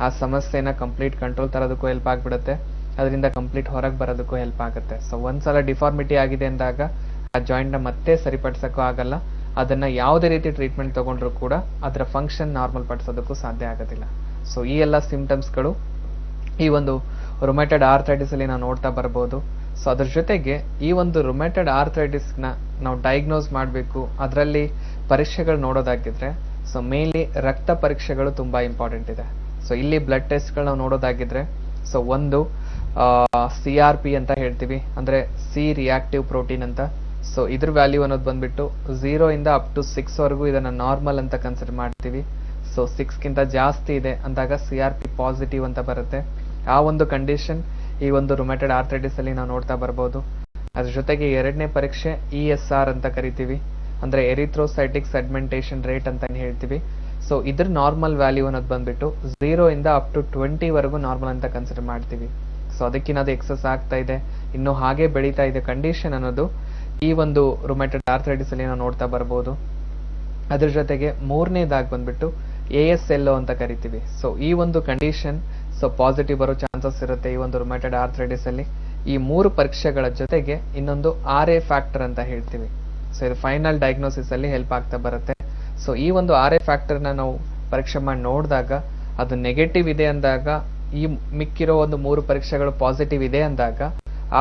ಆ ಸಮಸ್ಯೆನ ಕಂಪ್ಲೀಟ್ ಕಂಟ್ರೋಲ್ ತರೋದಕ್ಕೂ ಹೆಲ್ಪ್ ಆಗ್ಬಿಡುತ್ತೆ, ಅದರಿಂದ ಕಂಪ್ಲೀಟ್ ಹೊರಗೆ ಬರೋದಕ್ಕೂ ಹೆಲ್ಪ್ ಆಗುತ್ತೆ. ಸೊ ಒಂದ್ಸಲ ಡಿಫಾರ್ಮಿಟಿ ಆಗಿದೆ ಅಂದಾಗ ಆ ಜಾಯಿಂಟ್ ನ ಮತ್ತೆ ಸರಿಪಡಿಸಕ್ಕೂ ಆಗಲ್ಲ. ಅದನ್ನ ಯಾವುದೇ ರೀತಿ ಟ್ರೀಟ್ಮೆಂಟ್ ತಗೊಂಡ್ರು ಕೂಡ ಅದರ ಫಂಕ್ಷನ್ ನಾರ್ಮಲ್ ಪಡಿಸೋದಕ್ಕೂ ಸಾಧ್ಯ ಆಗೋದಿಲ್ಲ. ಸೊ ಈ ಎಲ್ಲ ಸಿಂಪ್ಟಮ್ಸ್ಗಳು ಈ ಒಂದು ರುಮ್ಯಾಟೆಡ್ ಆರ್ಥ್ರೈಟಿಸ್ ಅಲ್ಲಿ ನಾವು ನೋಡ್ತಾ ಬರ್ಬೋದು. ಸೊ ಅದ್ರ ಜೊತೆಗೆ ಈ ಒಂದು ರುಮ್ಯಾಟೆಡ್ ಆರ್ಥ್ರೈಟಿಸ್ ನ ನಾವು ಡಯಾಗ್ನೋಸ್ ಮಾಡಬೇಕು. ಅದರಲ್ಲಿ ಪರೀಕ್ಷೆಗಳು ನೋಡೋದಾಗಿದ್ರೆ ಸೊ ಮೇನ್ಲಿ ರಕ್ತ ಪರೀಕ್ಷೆಗಳು ತುಂಬಾ ಇಂಪಾರ್ಟೆಂಟ್ ಇದೆ. ಸೊ ಇಲ್ಲಿ ಬ್ಲಡ್ ಟೆಸ್ಟ್ಗಳು ನಾವು ನೋಡೋದಾಗಿದ್ರೆ ಸೊ ಒಂದು CRP ಅಂತ ಹೇಳ್ತೀವಿ, ಅಂದ್ರೆ ಸಿ ರಿಯಾಕ್ಟಿವ್ ಪ್ರೋಟೀನ್ ಅಂತ. ಸೊ ಇದ್ರ ವ್ಯಾಲ್ಯೂ ಅನ್ನೋದು ಬಂದ್ಬಿಟ್ಟು 0 ಇಂದ ಅಪ್ ಟು 6 ವರೆಗೂ ಇದನ್ನ ನಾರ್ಮಲ್ ಅಂತ ಕನ್ಸಿಡರ್ ಮಾಡ್ತೀವಿ. ಸೊ 6 ಗಿಂತ ಜಾಸ್ತಿ ಇದೆ ಅಂದಾಗ CRP ಪಾಸಿಟಿವ್ ಅಂತ ಬರುತ್ತೆ. ಆ ಒಂದು ಕಂಡೀಷನ್ ಈ ಒಂದು ರುಮ್ಯಾಟೆಡ್ ಆರ್ಥ್ರೈಟಿಸ್ ಅಲ್ಲಿ ನಾವು ನೋಡ್ತಾ ಬರ್ಬೋದು. ಅದ್ರ ಜೊತೆಗೆ ಎರಡನೇ ಪರೀಕ್ಷೆ ESR ಅಂತ ಕರಿತೀವಿ, ಅಂದ್ರೆ ಎರಿಥ್ರೋಸೈಟಿಕ್ ಸೆಗ್ಮೆಂಟೇಷನ್ ರೇಟ್ ಅಂತ ಹೇಳ್ತೀವಿ. ಸೊ ಇದ್ರ ನಾರ್ಮಲ್ ವ್ಯಾಲ್ಯೂ ಅನ್ನೋದು ಬಂದ್ಬಿಟ್ಟು 0 ಇಂದ ಅಪ್ ಟು 20 ವರೆಗೂ ನಾರ್ಮಲ್ ಅಂತ ಕನ್ಸಿಡರ್ ಮಾಡ್ತೀವಿ. ಸೊ ಅದಕ್ಕಿನ್ನದು ಎಕ್ಸಸ್ ಆಗ್ತಾ ಇದೆ, ಇನ್ನು ಹಾಗೆ ಬೆಳೀತಾ ಇದೆ ಕಂಡೀಷನ್ ಅನ್ನೋದು ಈ ಒಂದು ರುಮ್ಯಾಟೆಡ್ ಆರ್ಥ್ರೈಟಿಸ್ ಅಲ್ಲಿ ನಾವು ನೋಡ್ತಾ ಬರ್ಬೋದು. ಅದ್ರ ಜೊತೆಗೆ ಮೂರನೇದಾಗಿ ಬಂದ್ಬಿಟ್ಟು ASLO ಅಂತ ಕರಿತೀವಿ. ಸೊ ಈ ಒಂದು ಕಂಡೀಷನ್ ಸೊ ಪಾಸಿಟಿವ್ ಬರೋ ಚಾನ್ಸಸ್ ಇರುತ್ತೆ ಈ ಒಂದು ರುಮ್ಯಾಟೆಡ್ ಆರ್ಥ್ರೈಟಿಸ್ ಅಲ್ಲಿ. ಈ 3 ಪರೀಕ್ಷೆಗಳ ಜೊತೆಗೆ ಇನ್ನೊಂದು RA ಫ್ಯಾಕ್ಟರ್ ಅಂತ ಹೇಳ್ತೀವಿ. ಸೊ ಇದು ಫೈನಲ್ ಡಯಾಗ್ನೋಸಿಸ್ ಅಲ್ಲಿ ಹೆಲ್ಪ್ ಆಗ್ತಾ ಬರುತ್ತೆ. ಸೊ ಈ ಒಂದು RA ಫ್ಯಾಕ್ಟರ್ ನ ನಾವು ಪರೀಕ್ಷೆ ಮಾಡಿ ನೋಡಿದಾಗ ಅದು ನೆಗೆಟಿವ್ ಇದೆ ಅಂದಾಗ, ಈ ಮಿಕ್ಕಿರೋ ಒಂದು 3 ಪರೀಕ್ಷೆಗಳು ಪಾಸಿಟಿವ್ ಇದೆ ಅಂದಾಗ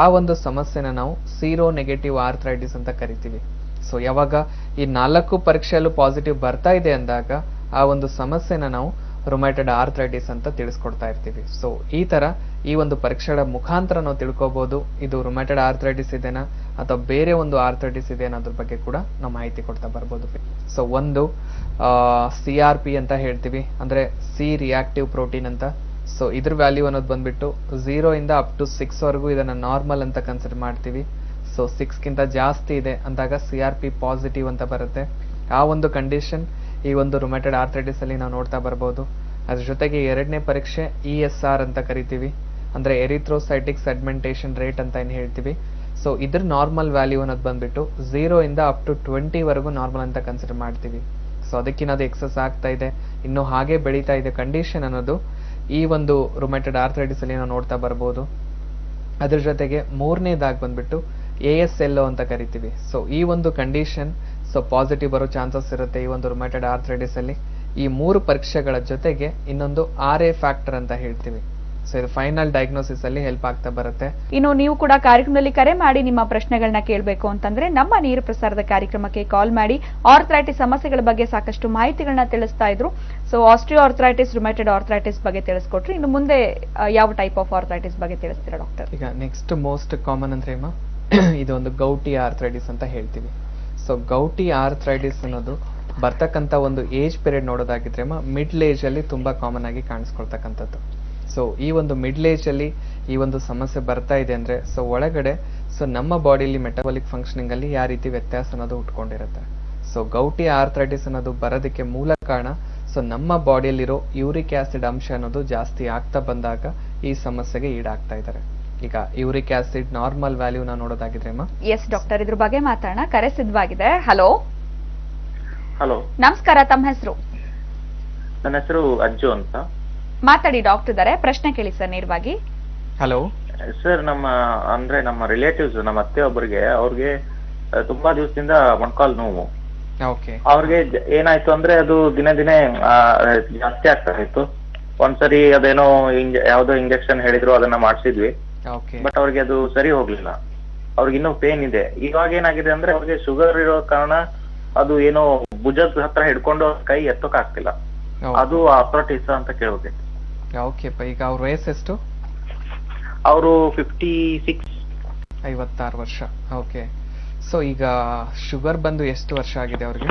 ಆ ಒಂದು ಸಮಸ್ಯೆನ ನಾವು ಸೀರೋ ನೆಗೆಟಿವ್ ಆರ್ಥ್ರೈಟಿಸ್ ಅಂತ ಕರಿತೀವಿ. ಸೊ ಯಾವಾಗ ಈ 4 ಪರೀಕ್ಷೆಯಲ್ಲೂ ಪಾಸಿಟಿವ್ ಬರ್ತಾ ಇದೆ ಅಂದಾಗ ಆ ಒಂದು ಸಮಸ್ಯೆನ ನಾವು ರುಮ್ಯಾಟೆಡ್ ಆರ್ಥ್ರೈಟಿಸ್ ಅಂತ ತಿಳಿಸ್ಕೊಡ್ತಾ ಇರ್ತೀವಿ. ಸೊ ಈ ತರ ಈ ಒಂದು ಪರೀಕ್ಷೆಗಳ ಮುಖಾಂತರ ನಾವು ತಿಳ್ಕೊಬಹುದು ಇದು ರುಮ್ಯಾಟೆಡ್ ಆರ್ಥ್ರೈಟಿಸ್ ಇದೆನಾ ಅಥವಾ ಬೇರೆ ಒಂದು ಆರ್ಥ್ರೈಟಿಸ್ ಇದೆ ಅನ್ನೋದ್ರ ಬಗ್ಗೆ ಕೂಡ ನಾವು ಮಾಹಿತಿ ಕೊಡ್ತಾ ಬರ್ಬೋದು. ಸೊ ಒಂದು CRP ಅಂತ ಹೇಳ್ತೀವಿ, ಅಂದ್ರೆ ಸಿ ರಿಯಾಕ್ಟಿವ್ ಪ್ರೋಟೀನ್ ಅಂತ. ಸೊ ಇದ್ರ ವ್ಯಾಲ್ಯೂ ಅನ್ನೋದು ಬಂದ್ಬಿಟ್ಟು 0 ಇಂದ ಅಪ್ ಟು 6 ವರೆಗೂ ಇದನ್ನ ನಾರ್ಮಲ್ ಅಂತ ಕನ್ಸಿಡರ್ ಮಾಡ್ತೀವಿ. ಸೊ 6 ಗಿಂತ ಜಾಸ್ತಿ ಇದೆ ಅಂದಾಗ CRP ಪಾಸಿಟಿವ್ ಅಂತ ಬರುತ್ತೆ. ಆ ಒಂದು ಕಂಡೀಷನ್ ಈ ಒಂದು ರುಮ್ಯಾಟೆಡ್ ಆರ್ಥ್ರೈಟಿಸ್ ಅಲ್ಲಿ ನಾವು ನೋಡ್ತಾ ಬರ್ಬೋದು. ಅದ್ರ ಜೊತೆಗೆ ಎರಡನೇ ಪರೀಕ್ಷೆ ESR ಅಂತ ಕರಿತೀವಿ, ಅಂದ್ರೆ ಎರಿಥ್ರೋಸೈಟಿಕ್ ಸೆಗ್ಮೆಂಟೇಷನ್ ರೇಟ್ ಅಂತ ಏನ್ ಹೇಳ್ತೀವಿ. ಸೊ ಇದ್ರ ನಾರ್ಮಲ್ ವ್ಯಾಲ್ಯೂ ಅನ್ನೋದು ಬಂದ್ಬಿಟ್ಟು 0 ಇಂದ ಅಪ್ ಟು 20 ವರೆಗೂ ನಾರ್ಮಲ್ ಅಂತ ಕನ್ಸಿಡರ್ ಮಾಡ್ತೀವಿ. ಸೊ ಅದಕ್ಕಿನ್ನದು ಎಕ್ಸಸ್ ಆಗ್ತಾ ಇದೆ, ಇನ್ನು ಹಾಗೆ ಬೆಳೀತಾ ಇದೆ ಕಂಡೀಷನ್ ಅನ್ನೋದು ಈ ಒಂದು ರುಮ್ಯಾಟೆಡ್ ಆರ್ಥ್ರೈಟಿಸ್ ಅಲ್ಲಿ ನಾವು ನೋಡ್ತಾ ಬರ್ಬೋದು. ಅದ್ರ ಜೊತೆಗೆ ಮೂರನೇದಾಗಿ ಬಂದ್ಬಿಟ್ಟು ASLO ಅಂತ ಕರಿತೀವಿ. ಸೊ ಈ ಒಂದು ಕಂಡೀಷನ್ ಸೊ ಪಾಸಿಟಿವ್ ಬರೋ ಚಾನ್ಸಸ್ ಇರುತ್ತೆ ಈ ಒಂದು ರುಮ್ಯಾಟೆಡ್ ಆರ್ಥ್ರೈಟಿಸ್ ಅಲ್ಲಿ. ಈ 3 ಪರೀಕ್ಷೆಗಳ ಜೊತೆಗೆ ಇನ್ನೊಂದು RA ಫ್ಯಾಕ್ಟರ್ ಅಂತ ಹೇಳ್ತೀವಿ. ಸೊ ಇದು ಫೈನಲ್ ಡಯಾಗ್ನೋಸಿಸ್ ಅಲ್ಲಿ ಹೆಲ್ಪ್ ಆಗ್ತಾ ಬರುತ್ತೆ. ಇನ್ನು ನೀವು ಕೂಡ ಕಾರ್ಯಕ್ರಮದಲ್ಲಿ ಕರೆ ಮಾಡಿ ನಿಮ್ಮ ಪ್ರಶ್ನೆಗಳನ್ನ ಕೇಳಬೇಕು ಅಂತಂದ್ರೆ ನಮ್ಮ ನೇರ ಪ್ರಸಾರದ ಕಾರ್ಯಕ್ರಮಕ್ಕೆ ಕಾಲ್ ಮಾಡಿ. ಆರ್ಥ್ರೈಟಿಸ್ ಸಮಸ್ಯೆಗಳ ಬಗ್ಗೆ ಸಾಕಷ್ಟು ಮಾಹಿತಿಗಳನ್ನ ತಿಳಿಸ್ತಾ ಇದ್ರು. So osteo arthritis, rheumatoid arthritis ಬಗ್ಗೆ ತಿಳಿಸ್ಕೊಟ್ರಿ. ಇನ್ನು ಮುಂದೆ ಯಾವ ಟೈಪ್ ಆಫ್ ಆರ್ಥ್ರೈಟಿಸ್ ಬಗ್ಗೆ ತಿಳಿಸ್ತೀರಾ ಡಾಕ್ಟರ್? ಈಗ ನೆಕ್ಸ್ಟ್ ಮೋಸ್ಟ್ ಕಾಮನ್ ಅಂದ್ರೆ ಇದೊಂದು ಗೌಟಿ ಆರ್ಥ್ರೈಟಿಸ್ ಅಂತ ಹೇಳ್ತೀವಿ. ಸೊ ಗೌಟಿ ಆರ್ಥ್ರೈಟಿಸ್ ಅನ್ನೋದು ಬರ್ತಕ್ಕಂಥ ಒಂದು ಏಜ್ ಪೀರಿಯಡ್ ನೋಡೋದಾಗಿದ್ರೆ ಮಿಡ್ಲ್ ಏಜ್ ಅಲ್ಲಿ ತುಂಬಾ ಕಾಮನ್ ಆಗಿ ಕಾಣಿಸ್ಕೊಳ್ತಕ್ಕಂಥದ್ದು. ಸೊ ಈ ಒಂದು ಮಿಡ್ಲ್ ಏಜ್ ಅಲ್ಲಿ ಈ ಒಂದು ಸಮಸ್ಯೆ ಬರ್ತಾ ಇದೆ ಅಂದ್ರೆ ಸೊ ಒಳಗಡೆ ಸೊ ನಮ್ಮ ಬಾಡಿಲಿ ಮೆಟಬಾಲಿಕ್ ಫಂಕ್ಷನಿಂಗ್ ಅಲ್ಲಿ ಯಾವ ರೀತಿ ವ್ಯತ್ಯಾಸ ಅನ್ನೋದು ಉಟ್ಕೊಂಡಿರುತ್ತೆ. ಸೊ ಗೌಟಿ ಆರ್ಥ್ರೈಟಿಸ್ ಅನ್ನೋದು ಬರೋದಕ್ಕೆ ಮೂಲ ಕಾರಣ ಸೊ ನಮ್ಮ ಬಾಡಿಯಲ್ಲಿರೋ ಯೂರಿಕ್ ಆಸಿಡ್ ಅಂಶ ಅನ್ನೋದು ಜಾಸ್ತಿ ಆಗ್ತಾ ಬಂದಾಗ ಈ ಸಮಸ್ಯೆಗೆ ಈಡಾಗ್ತಾ ಇದ್ದಾರೆ. ಈಗ ಯೂರಿಕ್ ಆಸಿಡ್ ನಾರ್ಮಲ್ ವ್ಯಾಲ್ಯೂ ನಾವು ನೋಡೋದಾಗಿದ್ರೆ ಎಸ್ ಡಾಕ್ಟರ್, ಇದ್ರ ಬಗ್ಗೆ ಮಾತಾಡೋಣ. ಕರೆ ಸಿದ್ಧವಾಗಿದೆ. ಹಲೋ ಹಲೋ, ನಮಸ್ಕಾರ. ತಮ್ಮ ಹೆಸರು? ನನ್ನ ಹೆಸರು ಅಜ್ಜು ಅಂತ. ಮಾತಾಡಿ, ಡಾಕ್ಟರ್ ಇದ್ದಾರೆ. ಪ್ರಶ್ನೆ ಕೇಳಿ ಸರ್ ನೇರವಾಗಿ. ಹಲೋ ಸರ್, ನಮ್ಮ ರಿಲೇಟಿವ್ಸ್, ನಮ್ಮ ಅತ್ತೆ ಒಬ್ಬರಿಗೆ, ಅವ್ರಿಗೆ ತುಂಬಾ ದಿವಸದಿಂದ ಮೊಣಕಾಲು ನೋವು. ಓಕೆ. ಅವ್ರಿಗೆ ಏನಾಯ್ತು ಅಂದ್ರೆ ಅದು ದಿನೇ ದಿನೇ ಜಾಸ್ತಿ ಆಗ್ತಾ ಇತ್ತು. ಒಂದ್ಸರಿ ಅದೇನೋ ಯಾವ್ದೋ ಇಂಜೆಕ್ಷನ್ ಹೇಳಿದ್ರು, ಅದನ್ನ ಮಾಡ್ಸಿದ್ವಿ. ಬಟ್ ಅವ್ರಿಗೆ ಅದು ಸರಿ ಹೋಗ್ಲಿಲ್ಲ. ಅವ್ರಿಗೆ ಇನ್ನೂ ಪೇನ್ ಇದೆ. ಇವಾಗ ಏನಾಗಿದೆ ಅಂದ್ರೆ ಅವ್ರಿಗೆ ಶುಗರ್ ಇರೋ ಕಾರಣ ಅದು ಏನೋ ಭುಜದ ಹತ್ರ ಹಿಡ್ಕೊಂಡು ಕೈ ಎತ್ತೋಕ್ ಆಗ್ತಿಲ್ಲ. ಅದು ಆರ್ಥ್ರೈಟಿಸ್ ಅಂತ ಕೇಳ್ಬೇಕು. ಓಕೆ. ಈಗ ಅವ್ರ ವಯಸ್ಸೆಷ್ಟು? ಅವರು 56 56 ವರ್ಷ. ಓಕೆ. ಸೊ ಈಗ ಶುಗರ್ ಬಂದು ಎಷ್ಟು ವರ್ಷ ಆಗಿದೆ ಅವ್ರಿಗೆ?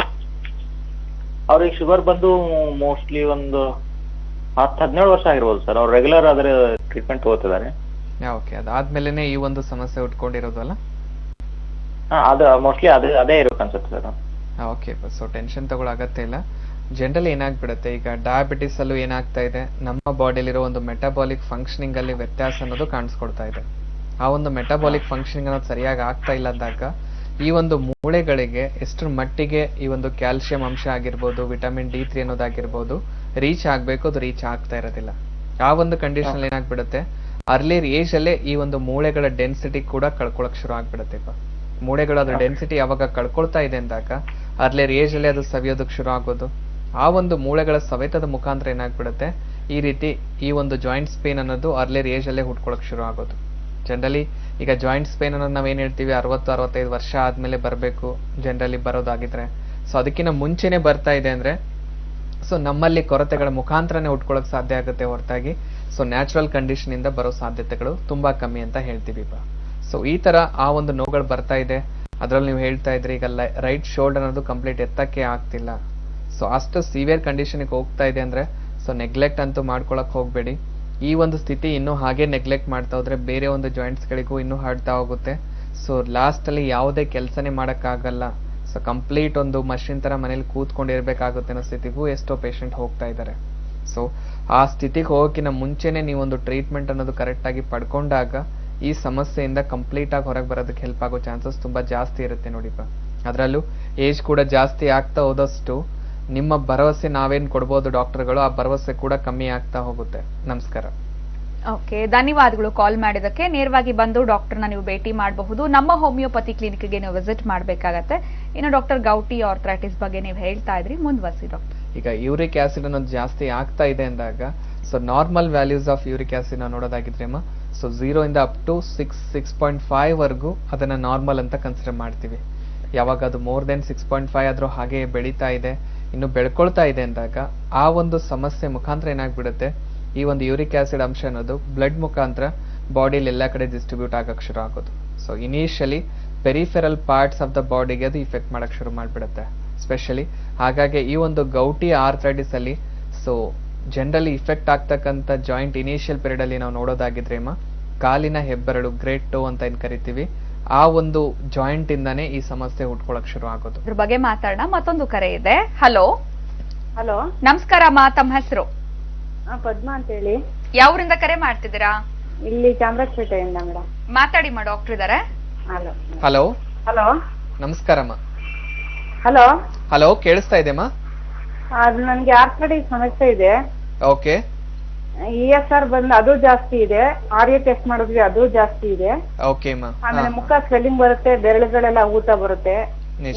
ಅವ್ರಿಗೆ ಶುಗರ್ ಬಂದು ಮೋಸ್ಟ್ಲಿ ಒಂದು 17 ವರ್ಷ ಆಗಿರ್ಬೋದು ಸರ್. ಅವ್ರು ರೆಗ್ಯುಲರ್ ಆದ್ರೆ ಟ್ರೀಟ್ಮೆಂಟ್ ತಗೋತಿದ್ದಾರೆ. ಓಕೆ, ಅದಾದ್ಮೇಲೆ ಈ ಒಂದು ಸಮಸ್ಯೆ ಉಟ್ಕೊಂಡಿರೋದಲ್ಲ? ಅದು ಮೋಸ್ಟ್ಲಿ ಅದೇ ಇರ್ಬೇಕು ಅನ್ಸುತ್ತೆ ಸರ್. ಓಕೆ, ಸೊ ಟೆನ್ಷನ್ ತಗೊಳ್ಳೋ ಅಗತ್ಯ ಇಲ್ಲ. ಜನರಲಿ ಏನಾಗ್ಬಿಡುತ್ತೆ, ಈಗ ಡಯಾಬಿಟಿಸ್ ಅಲ್ಲೂ ಏನಾಗ್ತಾ ಇದೆ, ನಮ್ಮ ಬಾಡಿಲಿರೋ ಒಂದು ಮೆಟಾಬಾಲಿಕ್ ಫಂಕ್ಷನಿಂಗ್ ಅಲ್ಲಿ ವ್ಯತ್ಯಾಸ ಅನ್ನೋದು ಕಾಣಿಸ್ಕೊಡ್ತಾ ಇದೆ. ಆ ಒಂದು ಮೆಟಾಬಾಲಿಕ್ ಫಂಕ್ಷನಿಂಗ್ ಅನ್ನೋದು ಸರಿಯಾಗಿ ಆಗ್ತಾ ಇಲ್ಲ ಅಂದಾಗ ಈ ಒಂದು ಮೂಳೆಗಳಿಗೆ ಎಷ್ಟರ ಮಟ್ಟಿಗೆ ಈ ಒಂದು ಕ್ಯಾಲ್ಸಿಯಂ ಅಂಶ ಆಗಿರ್ಬೋದು, ವಿಟಮಿನ್ D3 ಅನ್ನೋದಾಗಿರ್ಬೋದು ರೀಚ್ ಆಗ್ಬೇಕು, ಅದು ರೀಚ್ ಆಗ್ತಾ ಇರೋದಿಲ್ಲ. ಆ ಒಂದು ಕಂಡೀಷನ್ ಏನಾಗ್ಬಿಡುತ್ತೆ, ಅರ್ಲಿಯರ್ ಏಜ್ ಅಲ್ಲೇ ಈ ಒಂದು ಮೂಳೆಗಳ ಡೆನ್ಸಿಟಿ ಕೂಡ ಕಳ್ಕೊಳಕ್ ಶುರು ಆಗ್ಬಿಡುತ್ತೆ. ಮೂಳೆಗಳು ಅದ್ರ ಡೆನ್ಸಿಟಿ ಯಾವಾಗ ಕಳ್ಕೊಳ್ತಾ ಇದೆ ಅಂದಾಗ ಅರ್ಲಿಯರ್ ಏಜ್ ಅಲ್ಲೇ ಅದು ಸವಿಯೋದಕ್ಕೆ ಶುರು ಆಗೋದು. ಆ ಒಂದು ಮೂಳೆಗಳ ಸವೆತದ ಮುಖಾಂತರ ಏನಾಗ್ಬಿಡುತ್ತೆ, ಈ ರೀತಿ ಈ ಒಂದು ಜಾಯಿಂಟ್ಸ್ ಪೇನ್ ಅನ್ನೋದು ಅರ್ಲಿಯರ್ ಏಜ್ ಅಲ್ಲೇ ಹುಟ್ಕೊಳಕ್ ಶುರು ಆಗೋದು. ಜನರಲಿ ಈಗ ಜಾಯಿಂಟ್ಸ್ ಪೇನ್ ಅನ್ನೋದು ನಾವೇನ್ ಹೇಳ್ತೀವಿ, 60-65 ವರ್ಷ ಆದ್ಮೇಲೆ ಬರಬೇಕು ಜನರಲಿ ಬರೋದಾಗಿದ್ರೆ. ಸೊ ಅದಕ್ಕಿಂತ ಮುಂಚೆನೆ ಬರ್ತಾ ಇದೆ ಅಂದ್ರೆ ಸೊ ನಮ್ಮಲ್ಲಿ ಕೊರತೆಗಳ ಮುಖಾಂತರನೇ ಉಟ್ಕೊಳಕ್ ಸಾಧ್ಯ ಆಗುತ್ತೆ ಹೊರತಾಗಿ ಸೊ ನ್ಯಾಚುರಲ್ ಕಂಡೀಷನ್ ಇಂದ ಬರೋ ಸಾಧ್ಯತೆಗಳು ತುಂಬಾ ಕಮ್ಮಿ ಅಂತ ಹೇಳ್ತೀವಿ. ಸೊ ಈ ತರ ಆ ಒಂದು ನೋವುಗಳು ಬರ್ತಾ ಇದೆ. ಅದ್ರಲ್ಲಿ ನೀವು ಹೇಳ್ತಾ ಇದ್ರಿ ಈಗ ರೈಟ್ ಶೋಲ್ಡರ್ ಅನ್ನೋದು ಕಂಪ್ಲೀಟ್ ಎತ್ತಕ್ಕೆ ಆಗ್ತಿಲ್ಲ. ಸೊ ಅಷ್ಟು ಸಿವಿಯರ್ ಕಂಡೀಷನ್ಗೆ ಹೋಗ್ತಾ ಇದೆ ಅಂದ್ರೆ ಸೊ ನೆಗ್ಲೆಕ್ಟ್ ಅಂತೂ ಮಾಡ್ಕೊಳಕ್ ಹೋಗ್ಬೇಡಿ. ಈ ಒಂದು ಸ್ಥಿತಿ ಇನ್ನೂ ಹಾಗೆ ನೆಗ್ಲೆಕ್ಟ್ ಮಾಡ್ತಾ ಹೋದ್ರೆ ಬೇರೆ ಒಂದು ಜಾಯಿಂಟ್ಸ್ ಗಳಿಗೂ ಇನ್ನೂ ಹರಡ್ತಾ ಹೋಗುತ್ತೆ. ಸೊ ಲಾಸ್ಟ್ ಅಲ್ಲಿ ಯಾವುದೇ ಕೆಲಸನೇ ಮಾಡಕ್ಕಾಗಲ್ಲ. ಸೊ ಕಂಪ್ಲೀಟ್ ಒಂದು ಮಷಿನ್ ತರ ಮನೇಲಿ ಕೂತ್ಕೊಂಡಿರ್ಬೇಕಾಗುತ್ತೆ ಅನ್ನೋ ಸ್ಥಿತಿಗೂ ಎಷ್ಟೋ ಪೇಷಂಟ್ ಹೋಗ್ತಾ ಇದ್ದಾರೆ. ಸೊ ಆ ಸ್ಥಿತಿಗೆ ಹೋಗೋಕ್ಕಿಂತ ಮುಂಚೆನೆ ನೀವೊಂದು ಟ್ರೀಟ್ಮೆಂಟ್ ಅನ್ನೋದು ಕರೆಕ್ಟ್ ಆಗಿ ಪಡ್ಕೊಂಡಾಗ ಈ ಸಮಸ್ಯೆಯಿಂದ ಕಂಪ್ಲೀಟ್ ಆಗಿ ಹೊರಗೆ ಬರೋದಕ್ಕೆ ಹೆಲ್ಪ್ ಆಗೋ ಚಾನ್ಸಸ್ ತುಂಬಾ ಜಾಸ್ತಿ ಇರುತ್ತೆ ನೋಡಿಪ್ಪ. ಅದರಲ್ಲೂ ಏಜ್ ಕೂಡ ಜಾಸ್ತಿ ಆಗ್ತಾ ಹೋದಷ್ಟು ನಿಮ್ಮ ಭರವಸೆ ನಾವೇನ್ ಕೊಡ್ಬೋದು ಡಾಕ್ಟರ್ಗಳು, ಆ ಭರವಸೆ ಕೂಡ ಕಮ್ಮಿ ಆಗ್ತಾ ಹೋಗುತ್ತೆ. ನಮಸ್ಕಾರ. ಓಕೆ, ಧನ್ಯವಾದಗಳು ಕಾಲ್ ಮಾಡಿದಕ್ಕೆ. ನೇರವಾಗಿ ಬಂದು ಡಾಕ್ಟರ್ನ ನೀವು ಭೇಟಿ ಮಾಡಬಹುದು. ನಮ್ಮ ಹೋಮಿಯೋಪತಿ ಕ್ಲಿನಿಕ್ಗೆ ನೀವು ವಿಸಿಟ್ ಮಾಡಬೇಕಾಗತ್ತೆ. ಇನ್ನು ಡಾಕ್ಟರ್ ಗೌಟಿ ಆರ್ಥರೈಟಿಸ್ ಬಗ್ಗೆ ನೀವು ಹೇಳ್ತಾ ಇದ್ರಿ, ಮುಂದುವರಿಸಿ ಡಾಕ್ಟರ್. ಈಗ ಯೂರಿಕ್ ಆಸಿಡ್ ಅನ್ನೋದು ಜಾಸ್ತಿ ಆಗ್ತಾ ಇದೆ ಅಂದಾಗ so normal values of uric acid ನಾವು ನೋಡೋದಾಗಿದ್ರೆ ಸೊ 0 ಇಂದ ಅಪ್ ಟು 6.5 ವರೆಗೂ ಅದನ್ನ ನಾರ್ಮಲ್ ಅಂತ ಕನ್ಸಿಡರ್ ಮಾಡ್ತೀವಿ. ಯಾವಾಗ ಅದು ಮೋರ್ ದೆನ್ 6.5 ಆದ್ರೂ ಹಾಗೆ ಬೆಳೀತಾ ಇದೆ, ಇನ್ನು ಬೆಳ್ಕೊಳ್ತಾ ಇದೆ ಅಂದಾಗ ಆ ಒಂದು ಸಮಸ್ಯೆ ಮುಖಾಂತರ ಏನಾಗ್ಬಿಡುತ್ತೆ, ಈ ಒಂದು ಯೂರಿಕ್ ಆಸಿಡ್ ಅಂಶ ಅನ್ನೋದು ಬ್ಲಡ್ ಮುಖಾಂತರ ಬಾಡಿಲಿ ಎಲ್ಲ ಕಡೆ ಡಿಸ್ಟ್ರಿಬ್ಯೂಟ್ ಆಗಕ್ಕೆ ಶುರು ಆಗೋದು. So initially peripheral parts of the ಬಾಡಿಗೆ ಅದು ಇಫೆಕ್ಟ್ ಮಾಡಕ್ ಶುರು ಮಾಡ್ಬಿಡುತ್ತೆ ಸ್ಪೆಷಲಿ. ಹಾಗಾಗಿ ಈ ಒಂದು ಗೌಟಿ ಆರ್ಥರೈಟಿಸ್ ಅಲ್ಲಿ ಸೊ ಜನರಲಿ ಇಫೆಕ್ಟ್ ಆಗ್ತಕ್ಕಂಥ ಜಾಯಿಂಟ್ ಇನಿಷಿಯಲ್ ಪೀರಿಯಡ್ ಅಲ್ಲಿ ನಾವು ನೋಡೋದಾಗಿದ್ರೆ ಕಾಲಿನ ಹೆಬ್ಬೆರಳು ಗ್ರೇಟ್ ಟೋ ಅಂತ ಏನ್ ಕರಿತೀವಿ, ಆ ಒಂದು ಜಾಯಿಂಟ್ ಇಂದಾನೇ ಈ ಸಮಸ್ಯೆ ಹುಟ್ಕೊಳಕ್ ಶುರು ಆಗೋದು. ಇದ್ರ ಬಗ್ಗೆ ಮಾತಾಡೋಣ. ಮತ್ತೊಂದು ಕರೆ ಇದೆ. ಹಲೋ ಹಲೋ, ನಮಸ್ಕಾರ ಅಮ್ಮ, ತಮ್ಮ ಹೆಸರು? ಪದ್ಮಾ ಅಂತ ಹೇಳಿ. ಯಾವ್ರಿಂದ ಕರೆ ಮಾಡ್ತಿದ್ದೀರಾ? ಇಲ್ಲಿ ಚಾಮರಾಜಪೇಟೆಯಿಂದ ಮೇಡಮ್. ಮಾತಾಡಿ ಮಾ, ಡಾಕ್ಟರ್ ಇದಾರೆ. ಹಲೋ ಹಲೋ ಹಲೋ ನಮಸ್ಕಾರಮ್ಮ. ಹಲೋ ಹಲೋ, ಕೇಳಿಸ್ತಾ ಇದೆಮ್ಮ? ಅದು ನನ್ಗೆ ಆರ್ಥರೈಟಿಸ್ ಸಮಸ್ಯೆ ಇದೆ. ಓಕೆ. ESR ಬಂದು ಅದು ಜಾಸ್ತಿ ಇದೆ, RA ಟೆಸ್ಟ್ ಮಾಡಿದ್ವಿ ಅದು ಜಾಸ್ತಿ ಇದೆ. ಓಕೆ ಅಮ್ಮ. ಆಮೇಲೆ ಮುಖ ಸ್ವೆಲ್ಲಿಂಗ್ ಬರುತ್ತೆ, ಬೆರಳುಗಳೆಲ್ಲ ಊತ ಬರುತ್ತೆ,